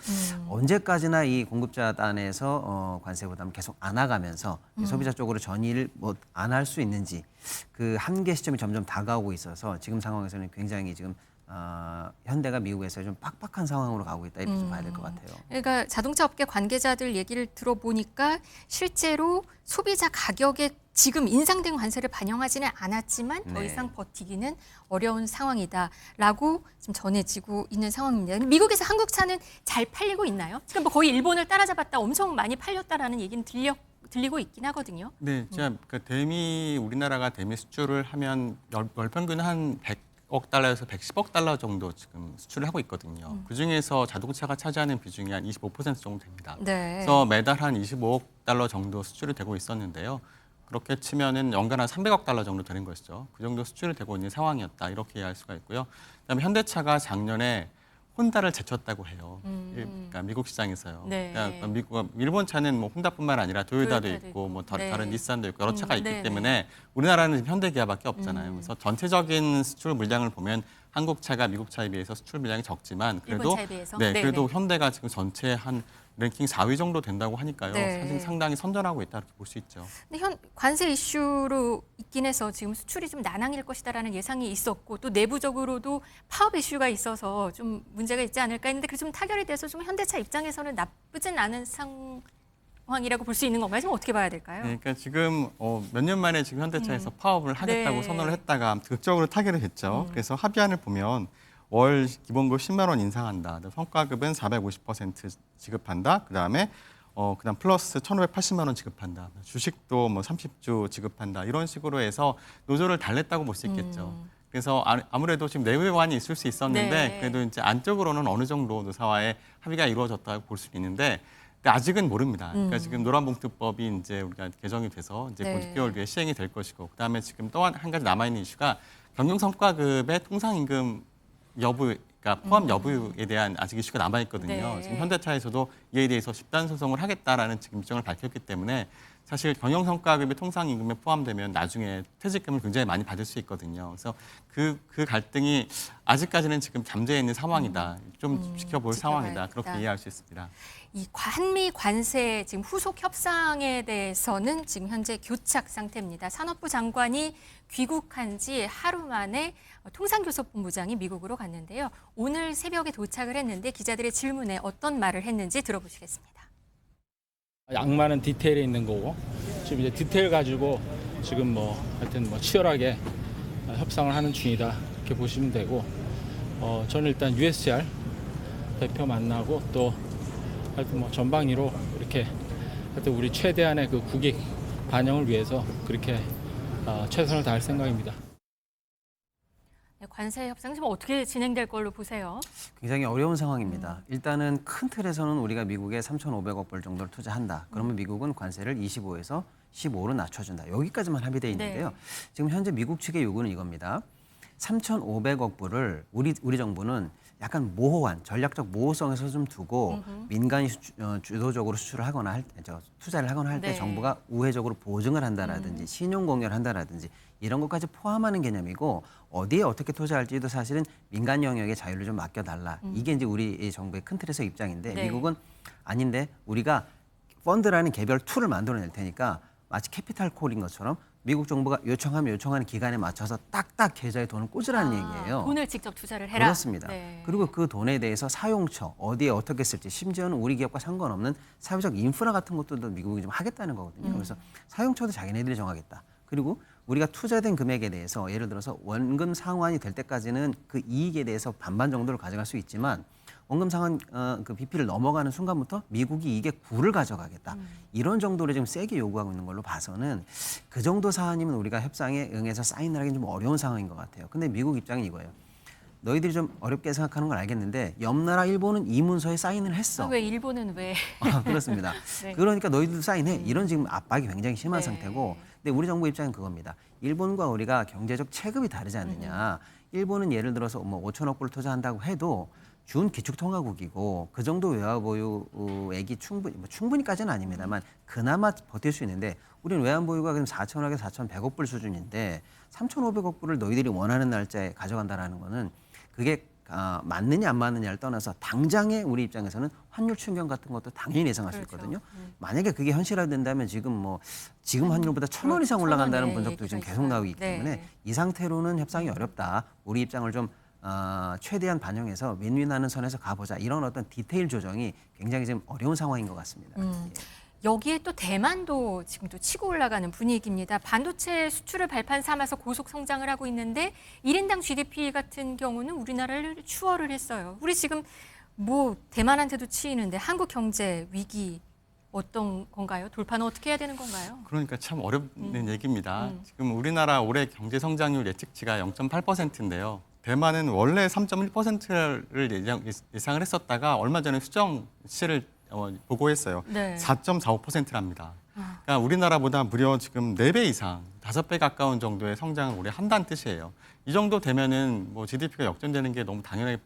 언제까지나 이 공급자 단에서 관세 부담을 계속 안아가면서 소비자 쪽으로 전이를 안 할 수 있는지 그 한계 시점이 점점 다가오고 있어서 지금 상황에서는 굉장히 지금 현대가 미국에서 좀 빡빡한 상황으로 가고 있다 이렇게 좀 봐야 될 것 같아요. 그러니까 자동차 업계 관계자들 얘기를 들어보니까 실제로 소비자 가격에 지금 인상된 관세를 반영하지는 않았지만 더 네. 이상 버티기는 어려운 상황이다라고 지금 전해지고 있는 상황입니다. 미국에서 한국 차는 잘 팔리고 있나요? 지금 뭐 거의 일본을 따라잡았다, 엄청 많이 팔렸다라는 얘기는 들리고 있긴 하거든요. 네, 제가 우리나라가 대미 수출을 하면 월 평균 한 100억 달러에서 110억 달러 정도 지금 수출을 하고 있거든요. 그 중에서 자동차가 차지하는 비중이 한 25% 정도 됩니다. 네. 그래서 매달 한 25억 달러 정도 수출이 되고 있었는데요. 그렇게 치면은 연간 한 300억 달러 정도 되는 것이죠. 그 정도 수출이 되고 있는 상황이었다. 이렇게 이해할 수가 있고요. 그다음에 현대차가 작년에 혼다를 제쳤다고 해요. 그러니까 미국 시장에서요. 네. 그러니까 일본 차는 뭐 혼다뿐만 아니라 토요타도 토요타도 있고 뭐 네. 다른 닛산도 있고 여러 차가 있기 네네. 때문에 우리나라는 지금 현대기아밖에 없잖아요. 그래서 전체적인 수출 물량을 보면 한국 차가 미국 차에 비해서 수출 물량이 적지만 그래도 일본 차에 비해서? 네, 그래도 네네. 현대가 지금 전체 한 랭킹 4위 정도 된다고 하니까요. 네. 사실 상당히 선전하고 있다 이렇게 볼 수 있죠. 근데 관세 이슈로 있긴 해서 지금 수출이 좀 난항일 것이다라는 예상이 있었고 또 내부적으로도 파업 이슈가 있어서 좀 문제가 있지 않을까 했는데 그 좀 타결이 돼서 좀 현대차 입장에서는 나쁘진 않은 상황이라고 볼 수 있는 건가요? 지금 어떻게 봐야 될까요? 네, 그러니까 지금 몇 년 만에 지금 현대차에서 파업을 하겠다고 네. 선언을 했다가 극적으로 타결이 됐죠. 그래서 합의안을 보면 월 기본급 10만 원 인상한다. 성과급은 450% 지급한다. 그다음에 그다음 플러스 1,580만 원 지급한다. 주식도 뭐 30주 지급한다. 이런 식으로 해서 노조를 달랬다고 볼 수 있겠죠. 그래서 아무래도 지금 내부 보완이 있을 수 있었는데 네. 그래도 이제 안쪽으로는 어느 정도 노사와의 합의가 이루어졌다고 볼 수 있는데 아직은 모릅니다. 그러니까 지금 노란봉투법이 이제 우리가 개정이 돼서 이제 곧 네. 6개월 뒤에 시행이 될 것이고 그다음에 지금 또 한 가지 남아 있는 이슈가 경영성과급의 통상임금 여부, 그러니까 포함 여부에 대한 아직 이슈가 남아 있거든요. 네. 지금 현대차에서도 이에 대해서 집단 소송을 하겠다라는 지금 입장을 밝혔기 때문에 사실 경영성과급이 통상임금에 포함되면 나중에 퇴직금을 굉장히 많이 받을 수 있거든요. 그래서 그 갈등이 아직까지는 지금 잠재해 있는 상황이다. 좀 지켜볼 상황이다. 그렇게 지켜봐야겠다. 이해할 수 있습니다. 이 한미 관세 지금 후속 협상에 대해서는 지금 현재 교착 상태입니다. 산업부 장관이 귀국한 지 하루 만에 통상교섭본부장이 미국으로 갔는데요. 오늘 새벽에 도착을 했는데 기자들의 질문에 어떤 말을 했는지 들어보시겠습니다. 양만은 디테일에 있는 거고 지금 이제 디테일 가지고 지금 하여튼 치열하게 협상을 하는 중이다 이렇게 보시면 되고 저는 일단 USR 대표 만나고 또 하여튼 전방위로 이렇게 하여튼 우리 최대한의 그 국익 반영을 위해서 그렇게 최선을 다할 생각입니다. 네, 관세 협상 지금 어떻게 진행될 걸로 보세요? 굉장히 어려운 상황입니다. 일단은 큰 틀에서는 우리가 미국에 3,500억 불 정도를 투자한다. 그러면 미국은 관세를 25에서 15로 낮춰준다. 여기까지만 합의되어 있는데요. 네. 지금 현재 미국 측의 요구는 이겁니다. 3,500억 불을 우리 정부는 약간 모호한 전략적 모호성에서 좀 두고 민간이 주도적으로 수출을 하거나 투자를 하거나 할 때 네. 정부가 우회적으로 보증을 한다라든지 신용 공여를 한다라든지 이런 것까지 포함하는 개념이고 어디에 어떻게 투자할지도 사실은 민간 영역의 자유를 좀 맡겨달라. 이게 이제 우리 정부의 큰 틀에서 입장인데 네. 미국은 아닌데 우리가 펀드라는 개별 툴을 만들어낼 테니까 마치 캐피탈 콜인 것처럼 미국 정부가 요청하면 요청하는 기간에 맞춰서 딱딱 계좌에 돈을 꽂으라는 얘기예요. 돈을 직접 투자를 해라. 그렇습니다. 네. 그리고 그 돈에 대해서 사용처, 어디에 어떻게 쓸지, 심지어는 우리 기업과 상관없는 사회적 인프라 같은 것들도 미국이 좀 하겠다는 거거든요. 그래서 사용처도 자기네들이 정하겠다. 그리고 우리가 투자된 금액에 대해서 예를 들어서 원금 상환이 될 때까지는 그 이익에 대해서 반반 정도를 가져갈 수 있지만 원금 상환 그 BP를 넘어가는 순간부터 미국이 이게 9를 가져가겠다. 이런 정도를 지금 세게 요구하고 있는 걸로 봐서는 그 정도 사안이면 우리가 협상에 응해서 사인을 하기는 좀 어려운 상황인 것 같아요. 근데 미국 입장은 이거예요. 너희들이 좀 어렵게 생각하는 건 알겠는데 옆 나라 일본은 이 문서에 사인을 했어. 왜 일본은 왜? 그렇습니다. 네. 그러니까 너희들도 사인해. 이런 지금 압박이 굉장히 심한 네. 상태고 근데 우리 정부 입장은 그겁니다. 일본과 우리가 경제적 체급이 다르지 않느냐. 일본은 예를 들어서 뭐 5천억 불을 투자한다고 해도 준 기축통화국이고 그 정도 외화보유액이 충분히까지는 아닙니다만 그나마 버틸 수 있는데 우리는 외환보유가 그럼 4천억에서 4,100억 불 수준인데 3,500억 불을 너희들이 원하는 날짜에 가져간다라는 거는 그게 맞느냐 안 맞느냐를 떠나서 당장의 우리 입장에서는 환율 충격 같은 것도 당연히 예상할 수 그렇죠. 있거든요. 만약에 그게 현실화된다면 지금 환율보다 1,000원 이상 올라간다는 1,000원의 분석도 지금 얘기가 계속 나오기 있어요. 네. 때문에 이 상태로는 협상이 어렵다. 우리 입장을 좀 최대한 반영해서 윈윈하는 선에서 가보자. 이런 어떤 디테일 조정이 굉장히 지금 어려운 상황인 것 같습니다. 예. 여기에 또 대만도 지금 또 치고 올라가는 분위기입니다. 반도체 수출을 발판 삼아서 고속 성장을 하고 있는데 1인당 GDP 같은 경우는 우리나라를 추월을 했어요. 우리 지금 뭐 대만한테도 치이는데 한국 경제 위기 어떤 건가요? 돌파는 어떻게 해야 되는 건가요? 그러니까 참 어렵는 얘기입니다. 지금 우리나라 올해 경제 성장률 예측치가 0.8%인데요. 대만은 원래 3.1%를 예상을 했었다가 얼마 전에 수정 시를 보고했어요. 네. 4.45%랍니다. 그러니까 우리나라보다 무려 지금 4배 이상, 5배 가까운 정도의 성장을 올해 한다는 뜻이에요. 이 정도 되면은 뭐 GDP가 역전되는 게 너무 당연하게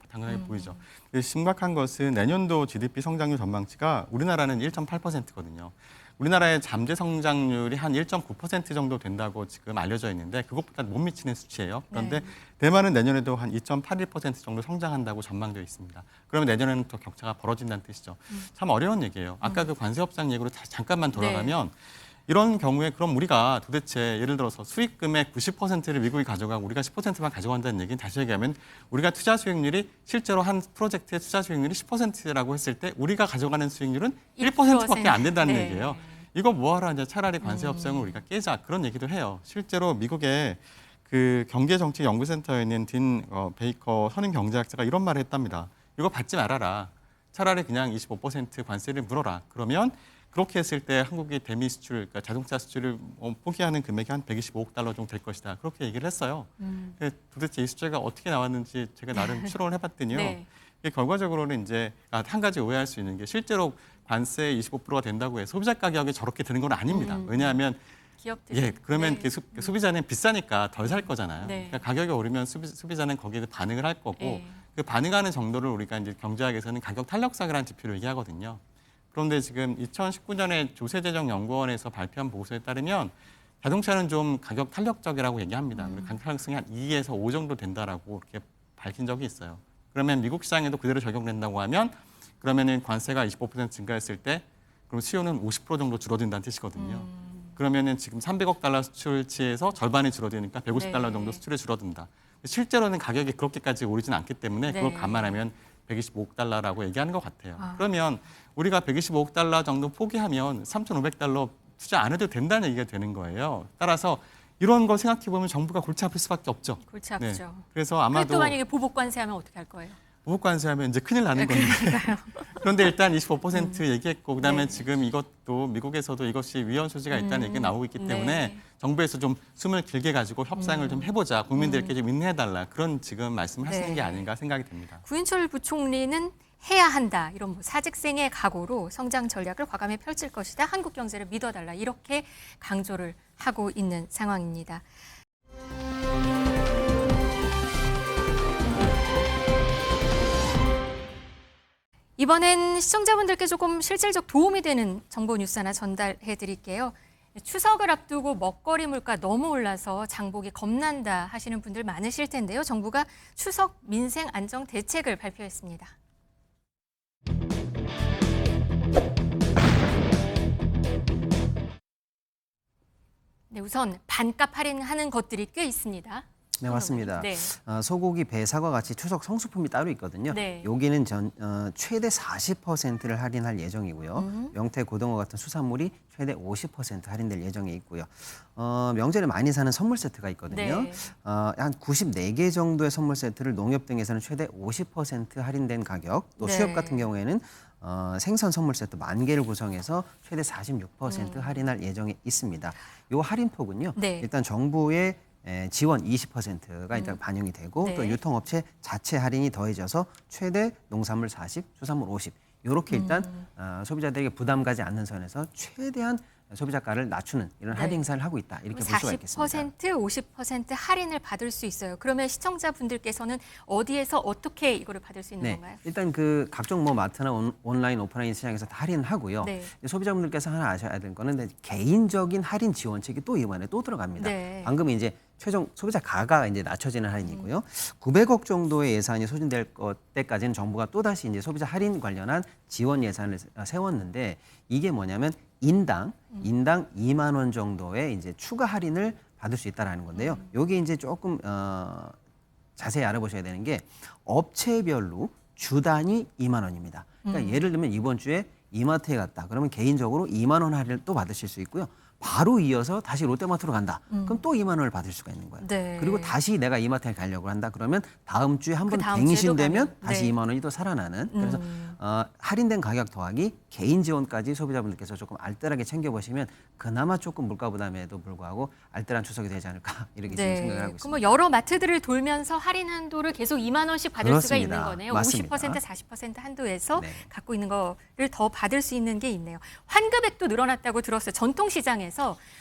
보이죠. 심각한 것은 내년도 GDP 성장률 전망치가 우리나라는 1.8%거든요. 우리나라의 잠재 성장률이 한 1.9% 정도 된다고 지금 알려져 있는데 그것보다 못 미치는 수치예요. 그런데 네. 대만은 내년에도 한 2.81% 정도 성장한다고 전망되어 있습니다. 그러면 내년에는 더 격차가 벌어진다는 뜻이죠. 참 어려운 얘기예요. 아까 그 관세 협상 얘기로 잠깐만 돌아가면 이런 경우에 그럼 우리가 도대체 예를 들어서 수익 금액 90%를 미국이 가져가고 우리가 10%만 가져간다는 얘기는 다시 얘기하면 우리가 투자 수익률이 실제로 한 프로젝트의 투자 수익률이 10%라고 했을 때 우리가 가져가는 수익률은 1%밖에 안 된다는 네. 얘기예요. 이거 뭐하러 이제 차라리 관세 협상을 우리가 깨자 그런 얘기도 해요. 실제로 미국의 그 경제정책연구센터에 있는 딘 베이커 선임 경제학자가 이런 말을 했답니다. 이거 받지 말아라. 차라리 그냥 25% 관세를 물어라. 그러면 그렇게 했을 때 한국이 대미 수출, 그러니까 자동차 수출을 포기하는 금액이 한 125억 달러 정도 될 것이다. 그렇게 얘기를 했어요. 도대체 이 숫자가 어떻게 나왔는지 제가 나름 추론을 해봤더니요. 네. 이게 결과적으로는 이제 한 가지 오해할 수 있는 게 실제로 관세 25%가 된다고 해서 소비자 가격이 저렇게 드는 건 아닙니다. 왜냐하면 기업들이. 그러면 네. 소비자는 비싸니까 덜 살 거잖아요. 네. 그러니까 가격이 오르면 소비자는 거기에 반응을 할 거고 네. 그 반응하는 정도를 우리가 이제 경제학에서는 가격 탄력성이라는 지표를 얘기하거든요. 그런데 지금 2019년에 조세재정연구원에서 발표한 보고서에 따르면 자동차는 좀 가격 탄력적이라고 얘기합니다. 우리 가격 탄력성이 한 2에서 5 정도 된다라고 이렇게 밝힌 적이 있어요. 그러면 미국 시장에도 그대로 적용된다고 하면 그러면은 관세가 25% 증가했을 때 그럼 수요는 50% 정도 줄어든다는 뜻이거든요. 그러면은 지금 300억 달러 수출치에서 절반이 줄어드니까 150달러 네. 정도 수출이 줄어든다. 실제로는 가격이 그렇게까지 오르진 않기 때문에 그걸 네. 감안하면 125억 달러라고 얘기하는 것 같아요. 그러면 우리가 125억 달러 정도 포기하면 3,500달러 투자 안 해도 된다는 얘기가 되는 거예요. 따라서 이런 거 생각해 보면 정부가 골치 아플 수밖에 없죠. 골치 아프죠. 그래서 그리고 아마도 또 만약에 보복 관세하면 어떻게 할 거예요? 보복 관세하면 이제 큰일 나는 건데. 그런데 일단 25% 얘기했고 그다음에 네. 지금 이것도 미국에서도 이것이 위헌 소지가 있다는 얘기가 나오고 있기 때문에 네. 정부에서 좀 숨을 길게 가지고 협상을 좀 해보자. 국민들께 좀 인내해달라. 그런 지금 말씀을 하시는 네. 게 아닌가 생각이 됩니다. 구인철 부총리는 해야 한다. 이런 뭐 사직생의 각오로 성장 전략을 과감히 펼칠 것이다. 한국 경제를 믿어달라. 이렇게 강조를 하고 있는 상황입니다. 이번엔 시청자분들께 조금 실질적 도움이 되는 정보 뉴스 하나 전달해 드릴게요. 추석을 앞두고 먹거리 물가 너무 올라서 장보기 겁난다 하시는 분들 많으실 텐데요. 정부가 추석 민생 안정 대책을 발표했습니다. 네, 우선 반값 할인하는 것들이 꽤 있습니다. 네, 맞습니다. 네. 소고기, 배, 사과 같이 추석 성수품이 따로 있거든요. 네. 여기는 최대 40%를 할인할 예정이고요. 명태, 고등어 같은 수산물이 최대 50% 할인될 예정에 있고요. 명절에 많이 사는 선물 세트가 있거든요. 네. 한 94개 정도의 선물 세트를 농협 등에서는 최대 50% 할인된 가격, 또 네. 수협 같은 경우에는 생선 선물 세트 10,000개를 구성해서 최대 46% 할인할 예정에 있습니다. 이 할인폭은요. 네. 일단 정부의 지원 20%가 일단 반영이 되고 네. 또 유통업체 자체 할인이 더해져서 최대 농산물 40, 수산물 50 이렇게 일단 소비자들에게 부담 가지 않는 선에서 최대한 소비자가를 낮추는 이런 네. 할인 행사를 하고 있다 이렇게 볼 수가 있겠습니다. 40%, 50% 할인을 받을 수 있어요. 그러면 시청자분들께서는 어디에서 어떻게 이거를 받을 수 있는 네, 건가요? 일단 그 각종 뭐 마트나 온라인, 오프라인 시장에서 다 할인하고요. 네. 소비자분들께서 하나 아셔야 될 거는 개인적인 할인 지원책이 또 이번에 또 들어갑니다. 네. 방금 이제 최종 소비자 가가 이제 낮춰지는 할인이고요. 900억 정도의 예산이 소진될 때까지는 정부가 또 다시 이제 소비자 할인 관련한 지원 예산을 세웠는데 이게 뭐냐면 인당 2만 원 정도의 이제 추가 할인을 받을 수 있다라는 건데요. 여기 이제 조금 자세히 알아보셔야 되는 게 업체별로 주 단위 2만 원입니다. 그러니까 예를 들면 이번 주에 이마트에 갔다. 그러면 개인적으로 2만 원 할인을 또 받으실 수 있고요. 바로 이어서 다시 롯데마트로 간다. 그럼 또 2만 원을 받을 수가 있는 거예요. 네. 그리고 다시 내가 이마트에 가려고 한다. 그러면 다음 주에 한 번 그 다음 주에도 갱신되면 가면, 다시 네. 2만 원이 또 살아나는. 그래서 할인된 가격 더하기 개인 지원까지 소비자분들께서 조금 알뜰하게 챙겨보시면 그나마 조금 물가 부담에도 불구하고 알뜰한 추석이 되지 않을까 이렇게 지금 생각을 하고 그럼 뭐 있습니다. 여러 마트들을 돌면서 할인 한도를 계속 2만 원씩 받을 수가 그렇습니다. 있는 거네요. 맞습니다. 50%, 40% 한도에서 네. 갖고 있는 거를 더 받을 수 있는 게 있네요. 환급액도 늘어났다고 들었어요. 전통시장에서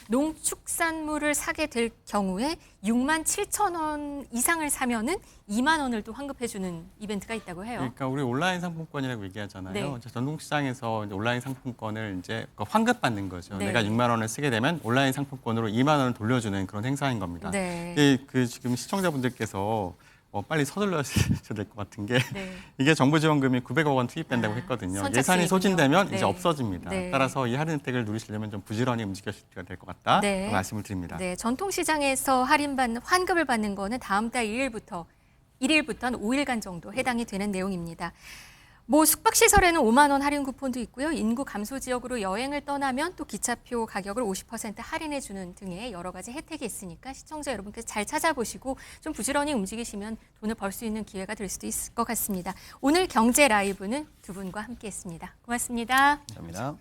농축산물을 사게 될 경우에 6만 7천 원 이상을 사면은 2만 원을 또 환급해주는 이벤트가 있다고 해요. 그러니까 우리 온라인 상품권이라고 얘기하잖아요. 네. 이제 전통시장에서 이제 온라인 상품권을 이제 환급받는 거죠. 네. 내가 6만 원을 쓰게 되면 온라인 상품권으로 2만 원을 돌려주는 그런 행사인 겁니다. 네. 그 지금 시청자분들께서 빨리 서둘러셔야 될 것 같은 게 네. 이게 정부 지원금이 900억 원 투입된다고 했거든요. 선착순이군요. 예산이 소진되면 네. 이제 없어집니다. 네. 따라서 이 할인 혜택을 누리시려면 좀 부지런히 움직여야 될 것 같다. 네. 그런 말씀을 드립니다. 네, 전통시장에서 환급을 받는 거는 다음 달 1일부터 한 5일간 정도 해당이 되는 내용입니다. 뭐 숙박시설에는 5만 원 할인 쿠폰도 있고요. 인구 감소 지역으로 여행을 떠나면 또 기차표 가격을 50% 할인해 주는 등의 여러 가지 혜택이 있으니까 시청자 여러분께서 잘 찾아보시고 좀 부지런히 움직이시면 돈을 벌 수 있는 기회가 될 수도 있을 것 같습니다. 오늘 경제 라이브는 두 분과 함께했습니다. 고맙습니다. 감사합니다.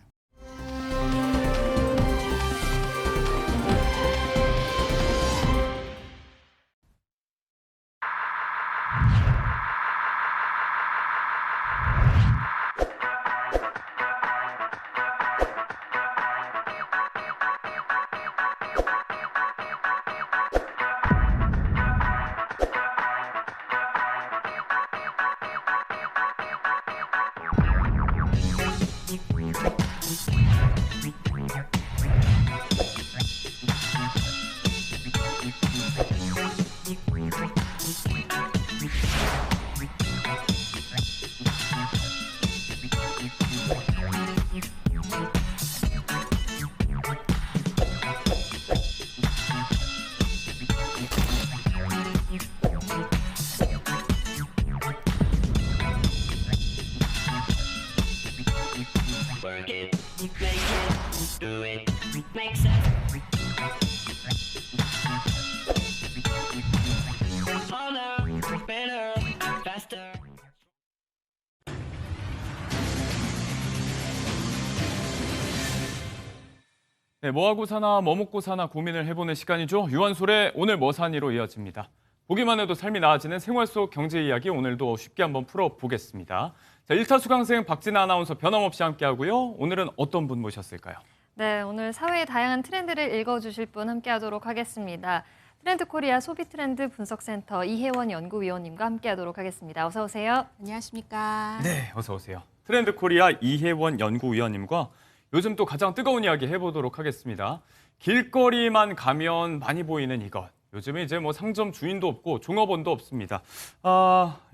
Work it, make it, do it, make sense. Harder, better, faster. 네, 뭐하고 사나 뭐 먹고 사나 고민을 해보는 시간이죠. 유한솔의 오늘 뭐 사니로 이어집니다. 보기만 해도 삶이 나아지는 생활 속 경제 이야기 오늘도 쉽게 한번 풀어보겠습니다. 자, 1타 수강생 박진아 아나운서 변함없이 함께하고요. 오늘은 어떤 분 모셨을까요? 네, 오늘 사회의 다양한 트렌드를 읽어주실 분 함께하도록 하겠습니다. 트렌드 코리아 소비 트렌드 분석센터 이혜원 연구위원님과 함께하도록 하겠습니다. 어서 오세요. 안녕하십니까? 네, 어서 오세요. 트렌드 코리아 이혜원 연구위원님과 요즘 또 가장 뜨거운 이야기 해보도록 하겠습니다. 길거리만 가면 많이 보이는 이것. 요즘에 이제 뭐 상점 주인도 없고 종업원도 없습니다.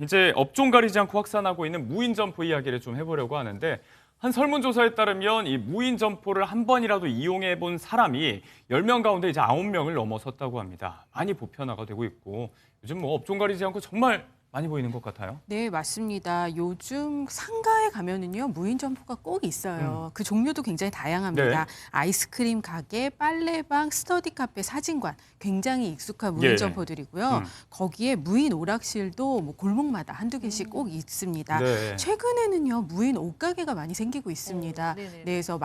이제 업종 가리지 않고 확산하고 있는 무인 점포 이야기를 좀 해보려고 하는데 한 설문조사에 따르면 이 무인 점포를 한 번이라도 이용해 본 사람이 10명 가운데 이제 9명을 넘어섰다고 합니다. 많이 보편화가 되고 있고 요즘 뭐 업종 가리지 않고 정말 많이 보이는 것 같아요. 네, 맞습니다. 요즘 상가에 가면은요, 무인 점포가 꼭 있어요. 그 종류도 굉장히 다양합니다. 네. 아이스크림 가게, 빨래방, 스터디 카페, 사진관. 굉장히 익숙한 무인 예. 점포들이고요. 거기에 무인 오락실도 뭐 골목마다 한두 개씩 꼭 있습니다. 네. 최근에는요, 무인 옷가게가 많이 생기고 있습니다. 네네. 네, 그래서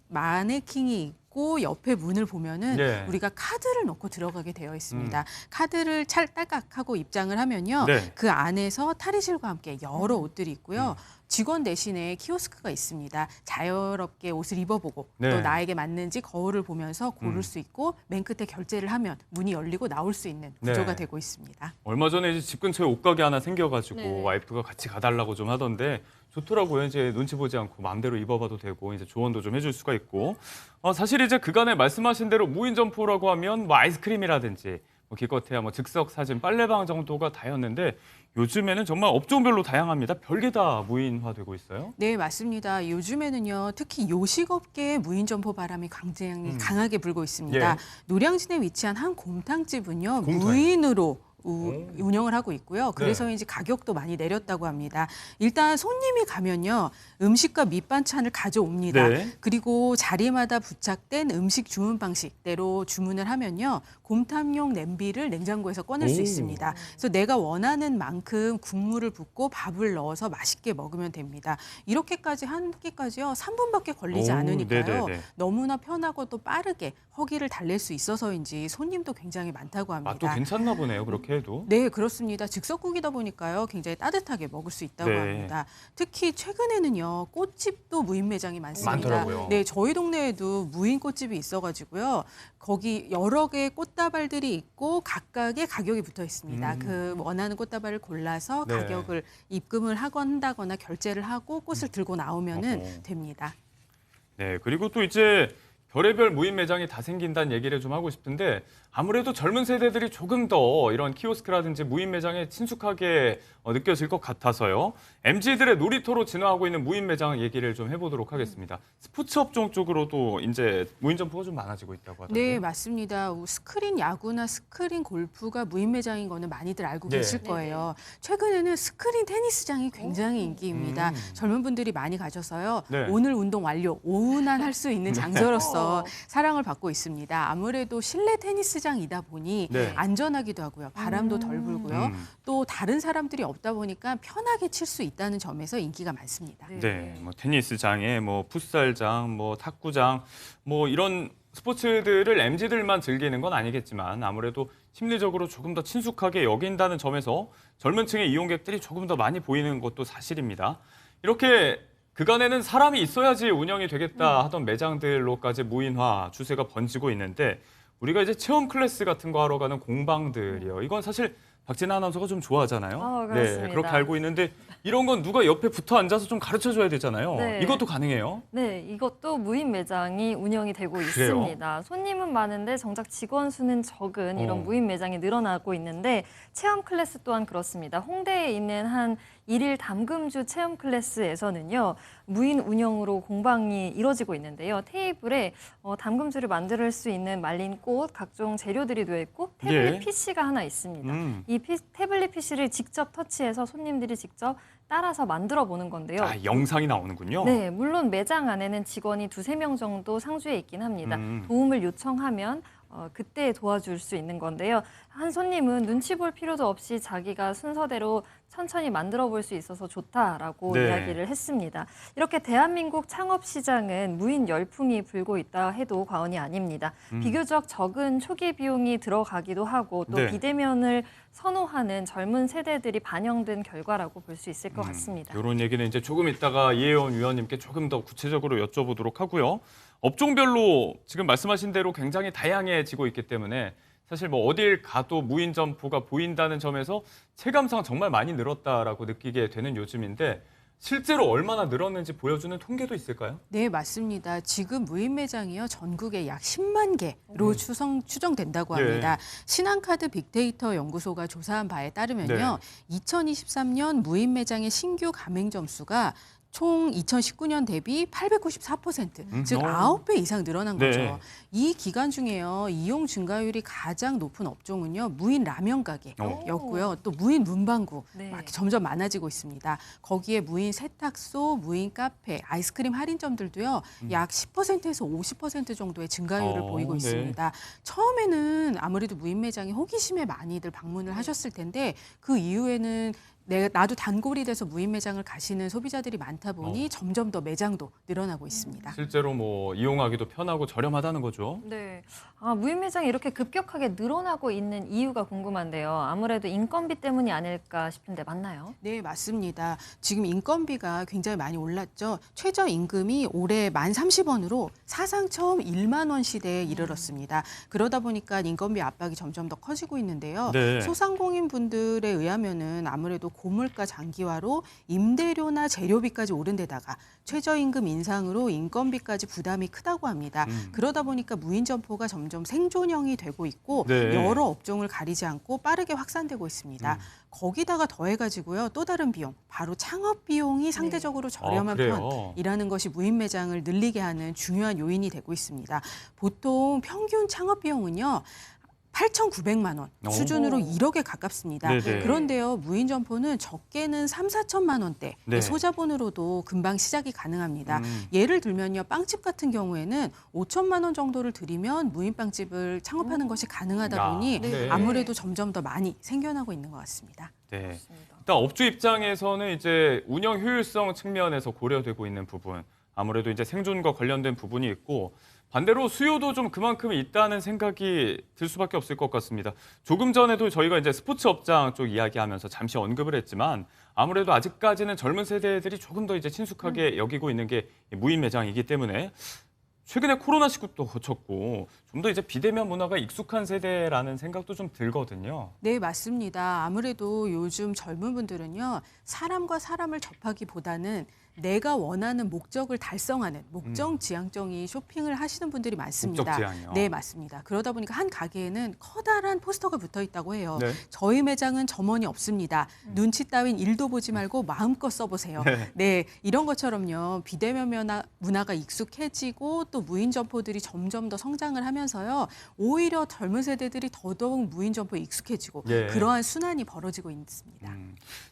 마네킹이 있고 옆에 문을 보면은 네. 우리가 카드를 넣고 들어가게 되어 있습니다. 카드를 찰딱하고 입장을 하면요. 네. 그 안에서 탈의실과 함께 여러 옷들이 있고요. 직원 대신에 키오스크가 있습니다. 자유롭게 옷을 입어보고 네. 또 나에게 맞는지 거울을 보면서 고를 수 있고 맨 끝에 결제를 하면 문이 열리고 나올 수 있는 구조가 네. 되고 있습니다. 얼마 전에 이제 집 근처에 옷가게 하나 생겨가지고 네. 와이프가 같이 가달라고 좀 하던데 좋더라고요. 이제 눈치 보지 않고 마음대로 입어봐도 되고 이제 조언도 좀 해줄 수가 있고 사실 이제 그간에 말씀하신 대로 무인 점포라고 하면 뭐 아이스크림이라든지 뭐 기껏해야 뭐 즉석 사진, 빨래방 정도가 다였는데 요즘에는 정말 업종별로 다양합니다. 별게 다 무인화되고 있어요. 네, 맞습니다. 요즘에는요, 특히 요식업계의 무인 점포 바람이 굉장히 강하게 불고 있습니다. 예. 노량진에 위치한 한 곰탕집은요, 곰탕이요? 무인으로 운영을 하고 있고요. 그래서인지 가격도 많이 내렸다고 합니다. 일단 손님이 가면요, 음식과 밑반찬을 가져옵니다. 네. 그리고 자리마다 부착된 음식 주문 방식대로 주문을 하면요, 곰탕용 냄비를 냉장고에서 꺼낼 수 오. 있습니다. 그래서 내가 원하는 만큼 국물을 붓고 밥을 넣어서 맛있게 먹으면 됩니다. 이렇게까지 한 끼까지요, 3분밖에 걸리지 오, 않으니까요. 네네네. 너무나 편하고 또 빠르게 허기를 달랠 수 있어서인지 손님도 굉장히 많다고 합니다. 맛도 괜찮나 보네요. 그렇게 해도. 네, 그렇습니다. 즉석국이다 보니까요, 굉장히 따뜻하게 먹을 수 있다고 네. 합니다. 특히 최근에는요, 꽃집도 무인 매장이 많습니다. 많더라고요. 네, 저희 동네에도 무인 꽃집이 있어가지고요, 거기 여러 개의 꽃다발들이 있고 각각의 가격이 붙어 있습니다. 그 원하는 꽃다발을 골라서 네. 가격을 입금을 한다거나 결제를 하고 꽃을 들고 나오면은 어허. 됩니다. 네, 그리고 또 이제 별의별 무인 매장이 다 생긴다는 얘기를 좀 하고 싶은데 아무래도 젊은 세대들이 조금 더 이런 키오스크라든지 무인 매장에 친숙하게 느껴질 것 같아서요. MZ들의 놀이터로 진화하고 있는 무인 매장 얘기를 좀 해보도록 하겠습니다. 스포츠 업종 쪽으로도 이제 무인 점포가 좀 많아지고 있다고 하던데요. 네, 맞습니다. 스크린 야구나 스크린 골프가 무인 매장인 거는 많이들 알고 네. 계실 거예요. 최근에는 스크린 테니스장이 굉장히 인기입니다. 젊은 분들이 많이 가셔서요. 네. 오늘 운동 완료, 오운한 할 수 있는 장소로서 사랑을 받고 있습니다. 아무래도 실내 테니스장이다 보니 네. 안전하기도 하고요. 바람도 덜 불고요. 음. 또 다른 사람들이 없다 보니까 편하게 칠 수 있다는 점에서 인기가 많습니다. 네, 뭐 테니스장에 뭐 풋살장, 뭐 탁구장, 뭐 이런 스포츠들을 MZ들만 즐기는 건 아니겠지만 아무래도 심리적으로 조금 더 친숙하게 여긴다는 점에서 젊은 층의 이용객들이 조금 더 많이 보이는 것도 사실입니다. 이렇게 그간에는 사람이 있어야지 운영이 되겠다 하던 매장들로까지 무인화 추세가 번지고 있는데 우리가 이제 체험 클래스 같은 거 하러 가는 공방들이요. 이건 사실 박진아 아나운서가 좀 좋아하잖아요. 그렇습니다. 네, 그렇게 알고 있는데 이런 건 누가 옆에 붙어 앉아서 좀 가르쳐 줘야 되잖아요. 네. 이것도 가능해요? 네, 이것도 무인 매장이 운영이 되고 있습니다. 손님은 많은데 정작 직원 수는 적은 이런 무인 매장이 늘어나고 있는데 체험 클래스 또한 그렇습니다. 홍대에 있는 한 일일 담금주 체험 클래스에서는요. 무인 운영으로 공방이 이뤄지고 있는데요. 테이블에 담금주를 만들 수 있는 말린 꽃, 각종 재료들이 되어 있고 태블릿 예. PC가 하나 있습니다. 이 태블릿 PC를 직접 터치해서 손님들이 직접 따라서 만들어 보는 건데요. 영상이 나오는군요. 네, 물론 매장 안에는 직원이 2-3명 정도 상주해 있긴 합니다. 도움을 요청하면 그때 도와줄 수 있는 건데요. 한 손님은 눈치 볼 필요도 없이 자기가 순서대로 천천히 만들어 볼 수 있어서 좋다라고 네. 이야기를 했습니다. 이렇게 대한민국 창업 시장은 무인 열풍이 불고 있다 해도 과언이 아닙니다. 비교적 적은 초기 비용이 들어가기도 하고 또 네. 비대면을 선호하는 젊은 세대들이 반영된 결과라고 볼 수 있을 것 같습니다. 이런 얘기는 이제 조금 이따가 이혜원 위원님께 조금 더 구체적으로 여쭤보도록 하고요. 업종별로 지금 말씀하신 대로 굉장히 다양해지고 있기 때문에 사실 뭐 어딜 가도 무인 점포가 보인다는 점에서 체감상 정말 많이 늘었다라고 느끼게 되는 요즘인데 실제로 얼마나 늘었는지 보여주는 통계도 있을까요? 네, 맞습니다. 지금 무인 매장이요, 전국에 약 10만 개로 추정된다고 합니다. 신한카드 빅데이터 연구소가 조사한 바에 따르면요, 2023년 무인 매장의 신규 가맹 점수가 총 2019년 대비 894%, 즉 9배 이상 늘어난 네. 거죠. 이 기간 중에요. 이용 증가율이 가장 높은 업종은요. 무인 라면 가게였고요. 또 무인 문방구 네. 막 점점 많아지고 있습니다. 거기에 무인 세탁소, 무인 카페, 아이스크림 할인점들도요. 약 10%에서 50% 정도의 증가율을 보이고 네. 있습니다. 처음에는 아무래도 무인 매장에 호기심에 많이들 방문을 하셨을 텐데 그 이후에는 나도 단골이 돼서 무인 매장을 가시는 소비자들이 많다 보니 점점 더 매장도 늘어나고 있습니다. 실제로 뭐 이용하기도 편하고 저렴하다는 거죠. 네. 무인 매장이 이렇게 급격하게 늘어나고 있는 이유가 궁금한데요. 아무래도 인건비 때문이 아닐까 싶은데 맞나요? 네, 맞습니다. 지금 인건비가 굉장히 많이 올랐죠. 최저임금이 올해 1030원으로 사상 처음 1만 원 시대에 이르렀습니다. 그러다 보니까 인건비 압박이 점점 더 커지고 있는데요. 네. 소상공인 분들에 의하면은 아무래도 고물가 장기화로 임대료나 재료비까지 오른 데다가 최저임금 인상으로 인건비까지 부담이 크다고 합니다. 그러다 보니까 무인 점포가 점점 생존형이 되고 있고 네. 여러 업종을 가리지 않고 빠르게 확산되고 있습니다. 거기다가 더해가지고요. 또 다른 비용, 바로 창업 비용이 상대적으로 저렴한 그래요? 편이라는 것이 무인 매장을 늘리게 하는 중요한 요인이 되고 있습니다. 보통 평균 창업 비용은요. 8,900만 원 수준으로 1억에 가깝습니다. 네네. 그런데요, 무인 점포는 적게는 3, 4천만 원대 네. 소자본으로도 금방 시작이 가능합니다. 예를 들면요, 빵집 같은 경우에는 5천만 원 정도를 들이면 무인 빵집을 창업하는 것이 가능하다 보니 네. 아무래도 점점 더 많이 생겨나고 있는 것 같습니다. 네. 일단 업주 입장에서는 이제 운영 효율성 측면에서 고려되고 있는 부분, 아무래도 이제 생존과 관련된 부분이 있고 반대로 수요도 좀 그만큼 있다는 생각이 들 수밖에 없을 것 같습니다. 조금 전에도 저희가 이제 스포츠 업장 쪽 이야기하면서 잠시 언급을 했지만 아무래도 아직까지는 젊은 세대들이 조금 더 이제 친숙하게 여기고 있는 게 무인 매장이기 때문에 최근에 코로나19도 거쳤고 좀 더 이제 비대면 문화가 익숙한 세대라는 생각도 좀 들거든요. 네, 맞습니다. 아무래도 요즘 젊은 분들은요, 사람과 사람을 접하기보다는 내가 원하는 목적을 달성하는 목적지향적인 쇼핑을 하시는 분들이 많습니다. 목적지향이요? 네, 맞습니다. 그러다 보니까 한 가게에는 커다란 포스터가 붙어 있다고 해요. 네. 저희 매장은 점원이 없습니다. 눈치 따윈 일도 보지 말고 마음껏 써보세요. 네, 이런 것처럼요. 비대면 문화가 익숙해지고 또 무인 점포들이 점점 더 성장을 하면서요. 오히려 젊은 세대들이 더더욱 무인 점포에 익숙해지고 예. 그러한 순환이 벌어지고 있습니다.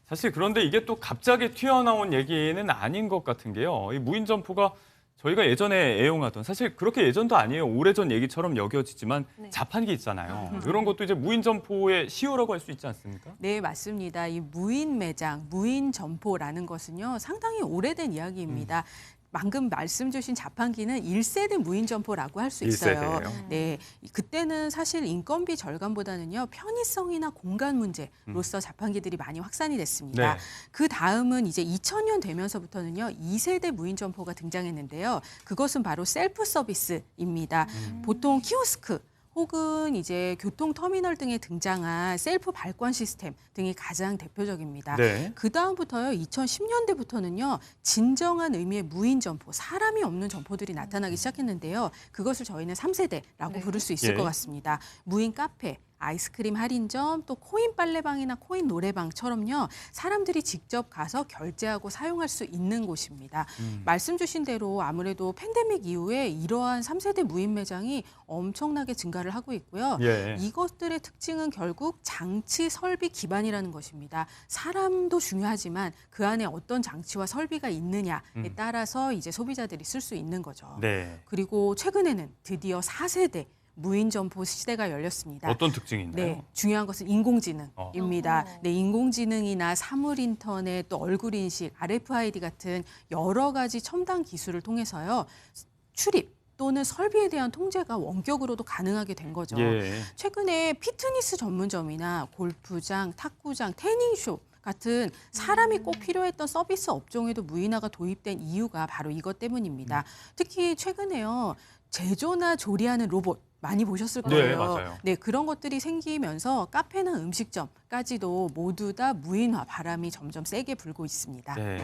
사실 그런데 이게 또 갑자기 튀어나온 얘기는 아닌 것 같은 게요. 이 무인 점포가 저희가 예전에 애용하던 사실 그렇게 예전도 아니에요. 오래전 얘기처럼 여겨지지만 자판기 있잖아요. 이런 것도 이제 무인 점포의 시효라고 할 수 있지 않습니까? 네, 맞습니다. 이 무인 매장, 무인 점포라는 것은요, 상당히 오래된 이야기입니다. 방금 말씀 주신 자판기는 1세대 무인 점포라고 할 수 있어요. 1세대예요? 네, 그때는 사실 인건비 절감보다는요, 편의성이나 공간 문제로서 자판기들이 많이 확산이 됐습니다. 네. 그 다음은 이제 2000년 되면서부터는요, 2세대 무인 점포가 등장했는데요. 그것은 바로 셀프 서비스입니다. 보통 키오스크 혹은 이제 교통터미널 등에 등장한 셀프 발권 시스템 등이 가장 대표적입니다. 네. 그 다음부터요, 2010년대부터는요, 진정한 의미의 무인 점포, 사람이 없는 점포들이 나타나기 시작했는데요. 그것을 저희는 3세대라고 부를 수 있을 예. 것 같습니다. 무인 카페, 아이스크림 할인점, 또 코인 빨래방이나 코인 노래방처럼요. 사람들이 직접 가서 결제하고 사용할 수 있는 곳입니다. 말씀 주신 대로 아무래도 팬데믹 이후에 이러한 3세대 무인 매장이 엄청나게 증가를 하고 있고요. 예. 이것들의 특징은 결국 장치 설비 기반이라는 것입니다. 사람도 중요하지만 그 안에 어떤 장치와 설비가 있느냐에 따라서 이제 소비자들이 쓸 수 있는 거죠. 네. 그리고 최근에는 드디어 4세대 무인 점포 시대가 열렸습니다. 어떤 특징이 있나요? 네, 중요한 것은 인공지능입니다. 네, 인공지능이나 사물 인터넷, 또 얼굴 인식, RFID 같은 여러 가지 첨단 기술을 통해서요. 출입 또는 설비에 대한 통제가 원격으로도 가능하게 된 거죠. 예. 최근에 피트니스 전문점이나 골프장, 탁구장, 태닝숍 같은 사람이 꼭 필요했던 서비스 업종에도 무인화가 도입된 이유가 바로 이것 때문입니다. 특히 최근에요. 제조나 조리하는 로봇 많이 보셨을 거예요. 네, 맞아요. 네, 그런 것들이 생기면서 카페나 음식점까지도 모두 다 무인화 바람이 점점 세게 불고 있습니다. 네.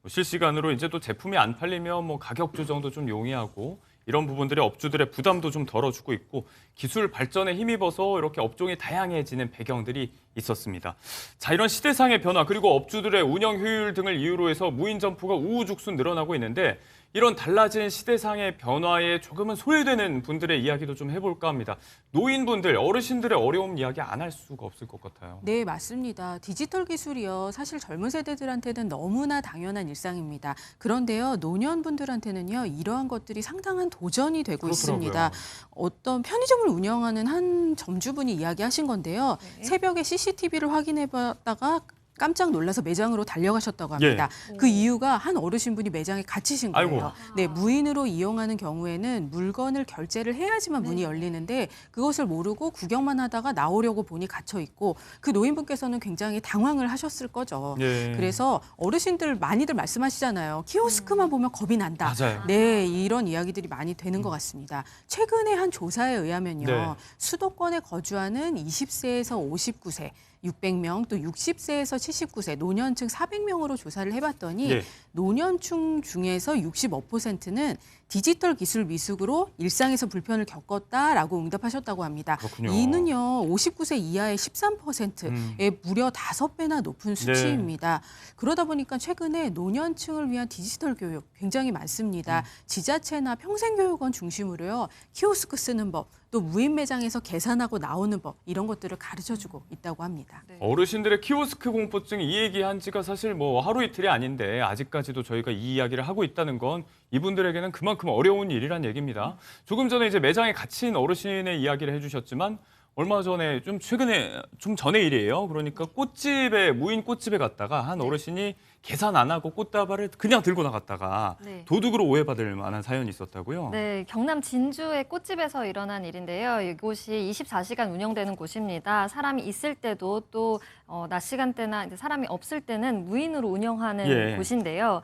뭐 실시간으로 이제 또 제품이 안 팔리면 뭐 가격 조정도 좀 용이하고 이런 부분들이 업주들의 부담도 좀 덜어주고 있고 기술 발전에 힘입어서 이렇게 업종이 다양해지는 배경들이 있었습니다. 자, 이런 시대상의 변화 그리고 업주들의 운영 효율 등을 이유로 해서 무인 점포가 우후죽순 늘어나고 있는데 이런 달라진 시대상의 변화에 조금은 소외되는 분들의 이야기도 좀 해볼까 합니다. 노인분들, 어르신들의 어려움 이야기 안 할 수가 없을 것 같아요. 네, 맞습니다. 디지털 기술이요. 사실 젊은 세대들한테는 너무나 당연한 일상입니다. 그런데요, 노년분들한테는요, 이러한 것들이 상당한 도전이 되고 그렇더라고요. 있습니다. 어떤 편의점을 운영하는 한 점주분이 이야기하신 건데요. 네. 새벽에 CCTV를 확인해봤다가 깜짝 놀라서 매장으로 달려가셨다고 합니다. 예. 그 이유가 한 어르신분이 매장에 갇히신 거예요. 아이고. 네, 무인으로 이용하는 경우에는 물건을 결제를 해야지만 문이 열리는데 그것을 모르고 구경만 하다가 나오려고 보니 갇혀 있고 그 노인분께서는 굉장히 당황을 하셨을 거죠. 예. 그래서 어르신들 많이들 말씀하시잖아요. 키오스크만 보면 겁이 난다. 맞아요. 네, 이런 이야기들이 많이 되는 것 같습니다. 최근에 한 조사에 의하면요. 네. 수도권에 거주하는 20세에서 59세 600명 또 60세에서 79세 노년층 400명으로 조사를 해봤더니 예. 노년층 중에서 65%는 디지털 기술 미숙으로 일상에서 불편을 겪었다라고 응답하셨다고 합니다. 그렇군요. 이는요 59세 이하의 13%의 무려 5배나 높은 수치입니다. 그러다 보니까 최근에 노년층을 위한 디지털 교육 굉장히 많습니다. 지자체나 평생교육원 중심으로요 키오스크 쓰는 법 또 무인 매장에서 계산하고 나오는 법 이런 것들을 가르쳐주고 있다고 합니다. 어르신들의 키오스크 공포증 이 얘기한 지가 사실 뭐 하루 이틀이 아닌데 아직까지도 저희가 이 이야기를 하고 있다는 건 이분들에게는 그만큼 어려운 일이란 얘기입니다. 조금 전에 이제 매장에 갇힌 어르신의 이야기를 해주셨지만 얼마 전에 좀 최근에 좀 전의 일이에요. 그러니까 꽃집에 무인 꽃집에 갔다가 한 어르신이 계산 안 하고 꽃다발을 그냥 들고 나갔다가 네. 도둑으로 오해받을 만한 사연이 있었다고요. 네, 경남 진주의 꽃집에서 일어난 일인데요. 이곳이 24시간 운영되는 곳입니다. 사람이 있을 때도 또 낮 시간대나 이제 사람이 없을 때는 무인으로 운영하는 예. 곳인데요.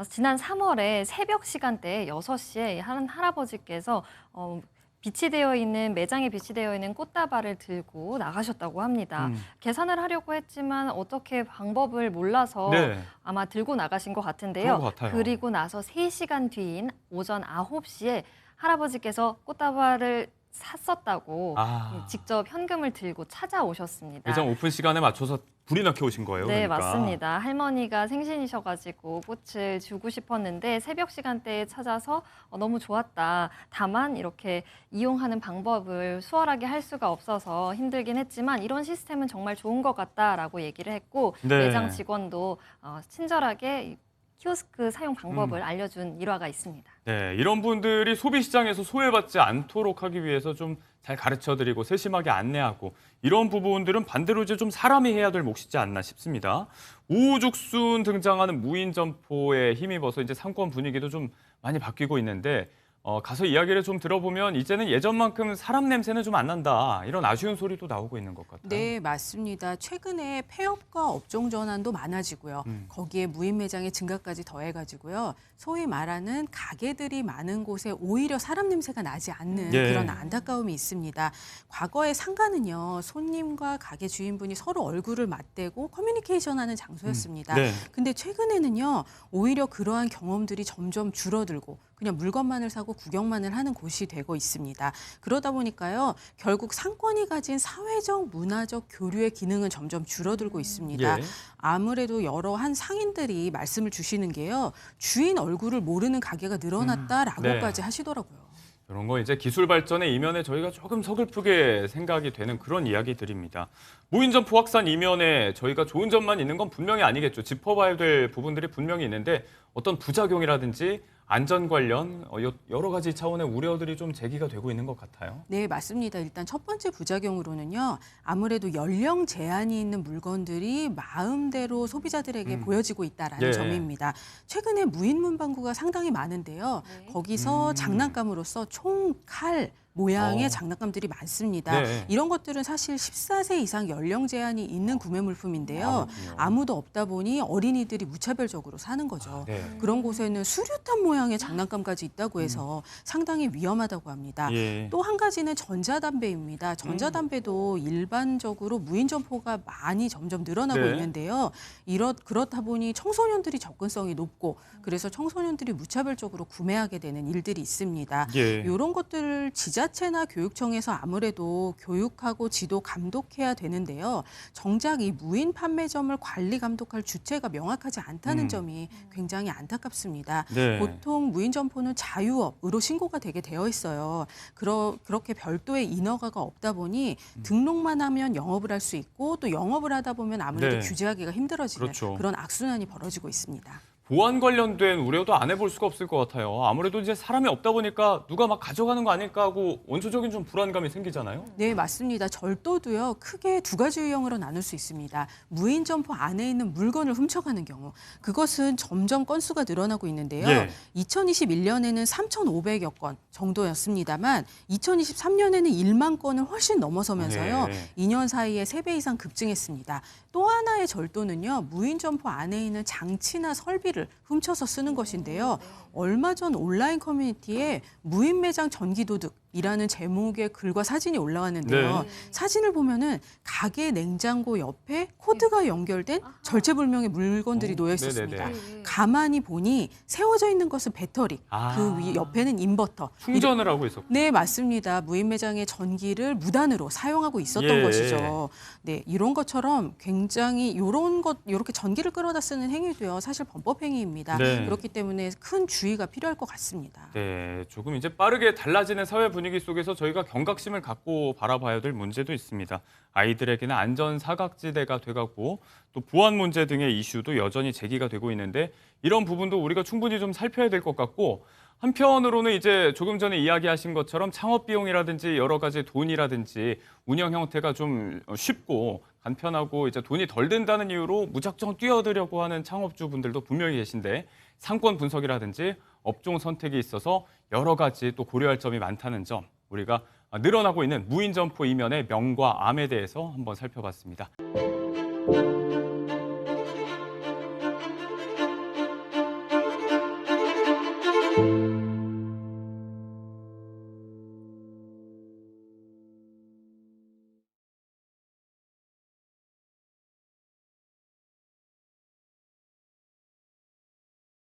지난 3월에 새벽 시간대 6시에 한 할아버지께서 비치되어 있는 매장에 비치되어 있는 꽃다발을 들고 나가셨다고 합니다. 계산을 하려고 했지만 어떻게 방법을 몰라서 네. 아마 들고 나가신 것 같은데요. 그런 것 같아요. 그리고 나서 3시간 뒤인 오전 9시에 할아버지께서 꽃다발을 샀었다고 직접 현금을 들고 찾아오셨습니다. 매장 오픈 시간에 맞춰서 불이 나게 오신 거예요. 네, 그러니까. 맞습니다. 할머니가 생신이셔가지고 꽃을 주고 싶었는데 새벽 시간대에 찾아서 너무 좋았다. 다만 이렇게 이용하는 방법을 수월하게 할 수가 없어서 힘들긴 했지만 이런 시스템은 정말 좋은 것 같다라고 얘기를 했고 네. 매장 직원도 친절하게 키오스크 사용 방법을 알려준 일화가 있습니다. 네, 이런 분들이 소비 시장에서 소외받지 않도록 하기 위해서 좀 잘 가르쳐드리고 세심하게 안내하고 이런 부분들은 반대로 이제 좀 사람이 해야 될 몫이지 않나 싶습니다. 우후죽순 등장하는 무인 점포에 힘입어서 이제 상권 분위기도 좀 많이 바뀌고 있는데 가서 이야기를 좀 들어보면 이제는 예전만큼 사람 냄새는 좀 안 난다. 이런 아쉬운 소리도 나오고 있는 것 같아요. 네, 맞습니다. 최근에 폐업과 업종 전환도 많아지고요. 거기에 무인 매장의 증가까지 더해가지고요. 소위 말하는 가게들이 많은 곳에 오히려 사람 냄새가 나지 않는 예. 그런 안타까움이 있습니다. 과거의 상가는요. 손님과 가게 주인분이 서로 얼굴을 맞대고 커뮤니케이션하는 장소였습니다. 네. 근데 최근에는요. 오히려 그러한 경험들이 점점 줄어들고 그냥 물건만을 사고 구경만을 하는 곳이 되고 있습니다. 그러다 보니까요. 결국 상권이 가진 사회적, 문화적 교류의 기능은 점점 줄어들고 있습니다. 예. 아무래도 여러 한 상인들이 말씀을 주시는 게요. 주인 얼굴을 모르는 가게가 늘어났다라고까지 네. 하시더라고요. 이런 거 이제 기술 발전의 이면에 저희가 조금 서글프게 생각이 되는 그런 이야기들입니다. 무인 점포 확산 이면에 저희가 좋은 점만 있는 건 분명히 아니겠죠. 짚어봐야 될 부분들이 분명히 있는데 어떤 부작용이라든지 안전 관련 여러 가지 차원의 우려들이 좀 제기가 되고 있는 것 같아요. 네, 맞습니다. 일단 첫 번째 부작용으로는요. 아무래도 연령 제한이 있는 물건들이 마음대로 소비자들에게 보여지고 있다라는 예. 점입니다. 최근에 무인 문방구가 상당히 많은데요. 거기서 장난감으로서 총, 칼, 모양의 장난감들이 많습니다. 네. 이런 것들은 사실 14세 이상 연령 제한이 있는 구매 물품인데요. 아무도 없다 보니 어린이들이 무차별적으로 사는 거죠. 네. 그런 곳에는 수류탄 모양의 장난감까지 있다고 해서 상당히 위험하다고 합니다. 예. 또 한 가지는 전자담배입니다. 전자담배도 일반적으로 무인 점포가 많이 점점 늘어나고 네. 있는데요. 그렇다 보니 청소년들이 접근성이 높고 그래서 청소년들이 무차별적으로 구매하게 되는 일들이 있습니다. 예. 이런 것들을 지자체나 교육청에서 아무래도 교육하고 지도 감독해야 되는데요. 정작 이 무인 판매점을 관리 감독할 주체가 명확하지 않다는 점이 굉장히 안타깝습니다. 네. 보통 무인 점포는 자유업으로 신고가 되게 되어 있어요. 그렇게 별도의 인허가가 없다 보니 등록만 하면 영업을 할 수 있고 또 영업을 하다 보면 아무래도 네. 규제하기가 힘들어지는 그렇죠. 그런 악순환이 벌어지고 있습니다. 보안 관련된 우려도 안 해볼 수가 없을 것 같아요. 아무래도 이제 사람이 없다 보니까 누가 막 가져가는 거 아닐까 하고 원초적인 좀 불안감이 생기잖아요. 네, 맞습니다. 절도도요, 크게 두 가지 유형으로 나눌 수 있습니다. 무인 점포 안에 있는 물건을 훔쳐가는 경우. 그것은 점점 건수가 늘어나고 있는데요. 예. 2021년에는 3,500여 건 정도였습니다만 2023년에는 1만 건을 훨씬 넘어서면서요. 예. 2년 사이에 3배 이상 급증했습니다. 또 하나의 절도는요, 무인 점포 안에 있는 장치나 설비를 훔쳐서 쓰는 것인데요. 얼마 전 온라인 커뮤니티에 무인 매장 전기도둑이라는 제목의 글과 사진이 올라왔는데요. 네. 사진을 보면은 가게 냉장고 옆에 코드가 연결된 절체불명의 물건들이 놓여 있었습니다. 네네네. 가만히 보니 세워져 있는 것은 배터리, 아. 그 위 옆에는 인버터. 충전을 하고 있었고. 네, 맞습니다. 무인 매장의 전기를 무단으로 사용하고 있었던 예. 것이죠. 네, 이런 것처럼 굉장히 이렇게 전기를 끌어다 쓰는 행위도요, 사실 범법 행위입니다. 네. 그렇기 때문에 큰 주의가 필요할 것 같습니다. 네, 조금 이제 빠르게 달라지는 사회 분위기 속에서 저희가 경각심을 갖고 바라봐야 될 문제도 있습니다. 아이들에게는 안전 사각지대가 돼가고 또 보안 문제 등의 이슈도 여전히 제기가 되고 있는데 이런 부분도 우리가 충분히 좀 살펴야 될 것 같고 한편으로는 이제 조금 전에 이야기하신 것처럼 창업 비용이라든지 여러 가지 돈이라든지 운영 형태가 좀 쉽고 간편하고 이제 돈이 덜 든다는 이유로 무작정 뛰어들려고 하는 창업주분들도 분명히 계신데 상권 분석이라든지 업종 선택에 있어서 여러 가지 또 고려할 점이 많다는 점 우리가 늘어나고 있는 무인 점포 이면의 명과 암에 대해서 한번 살펴봤습니다.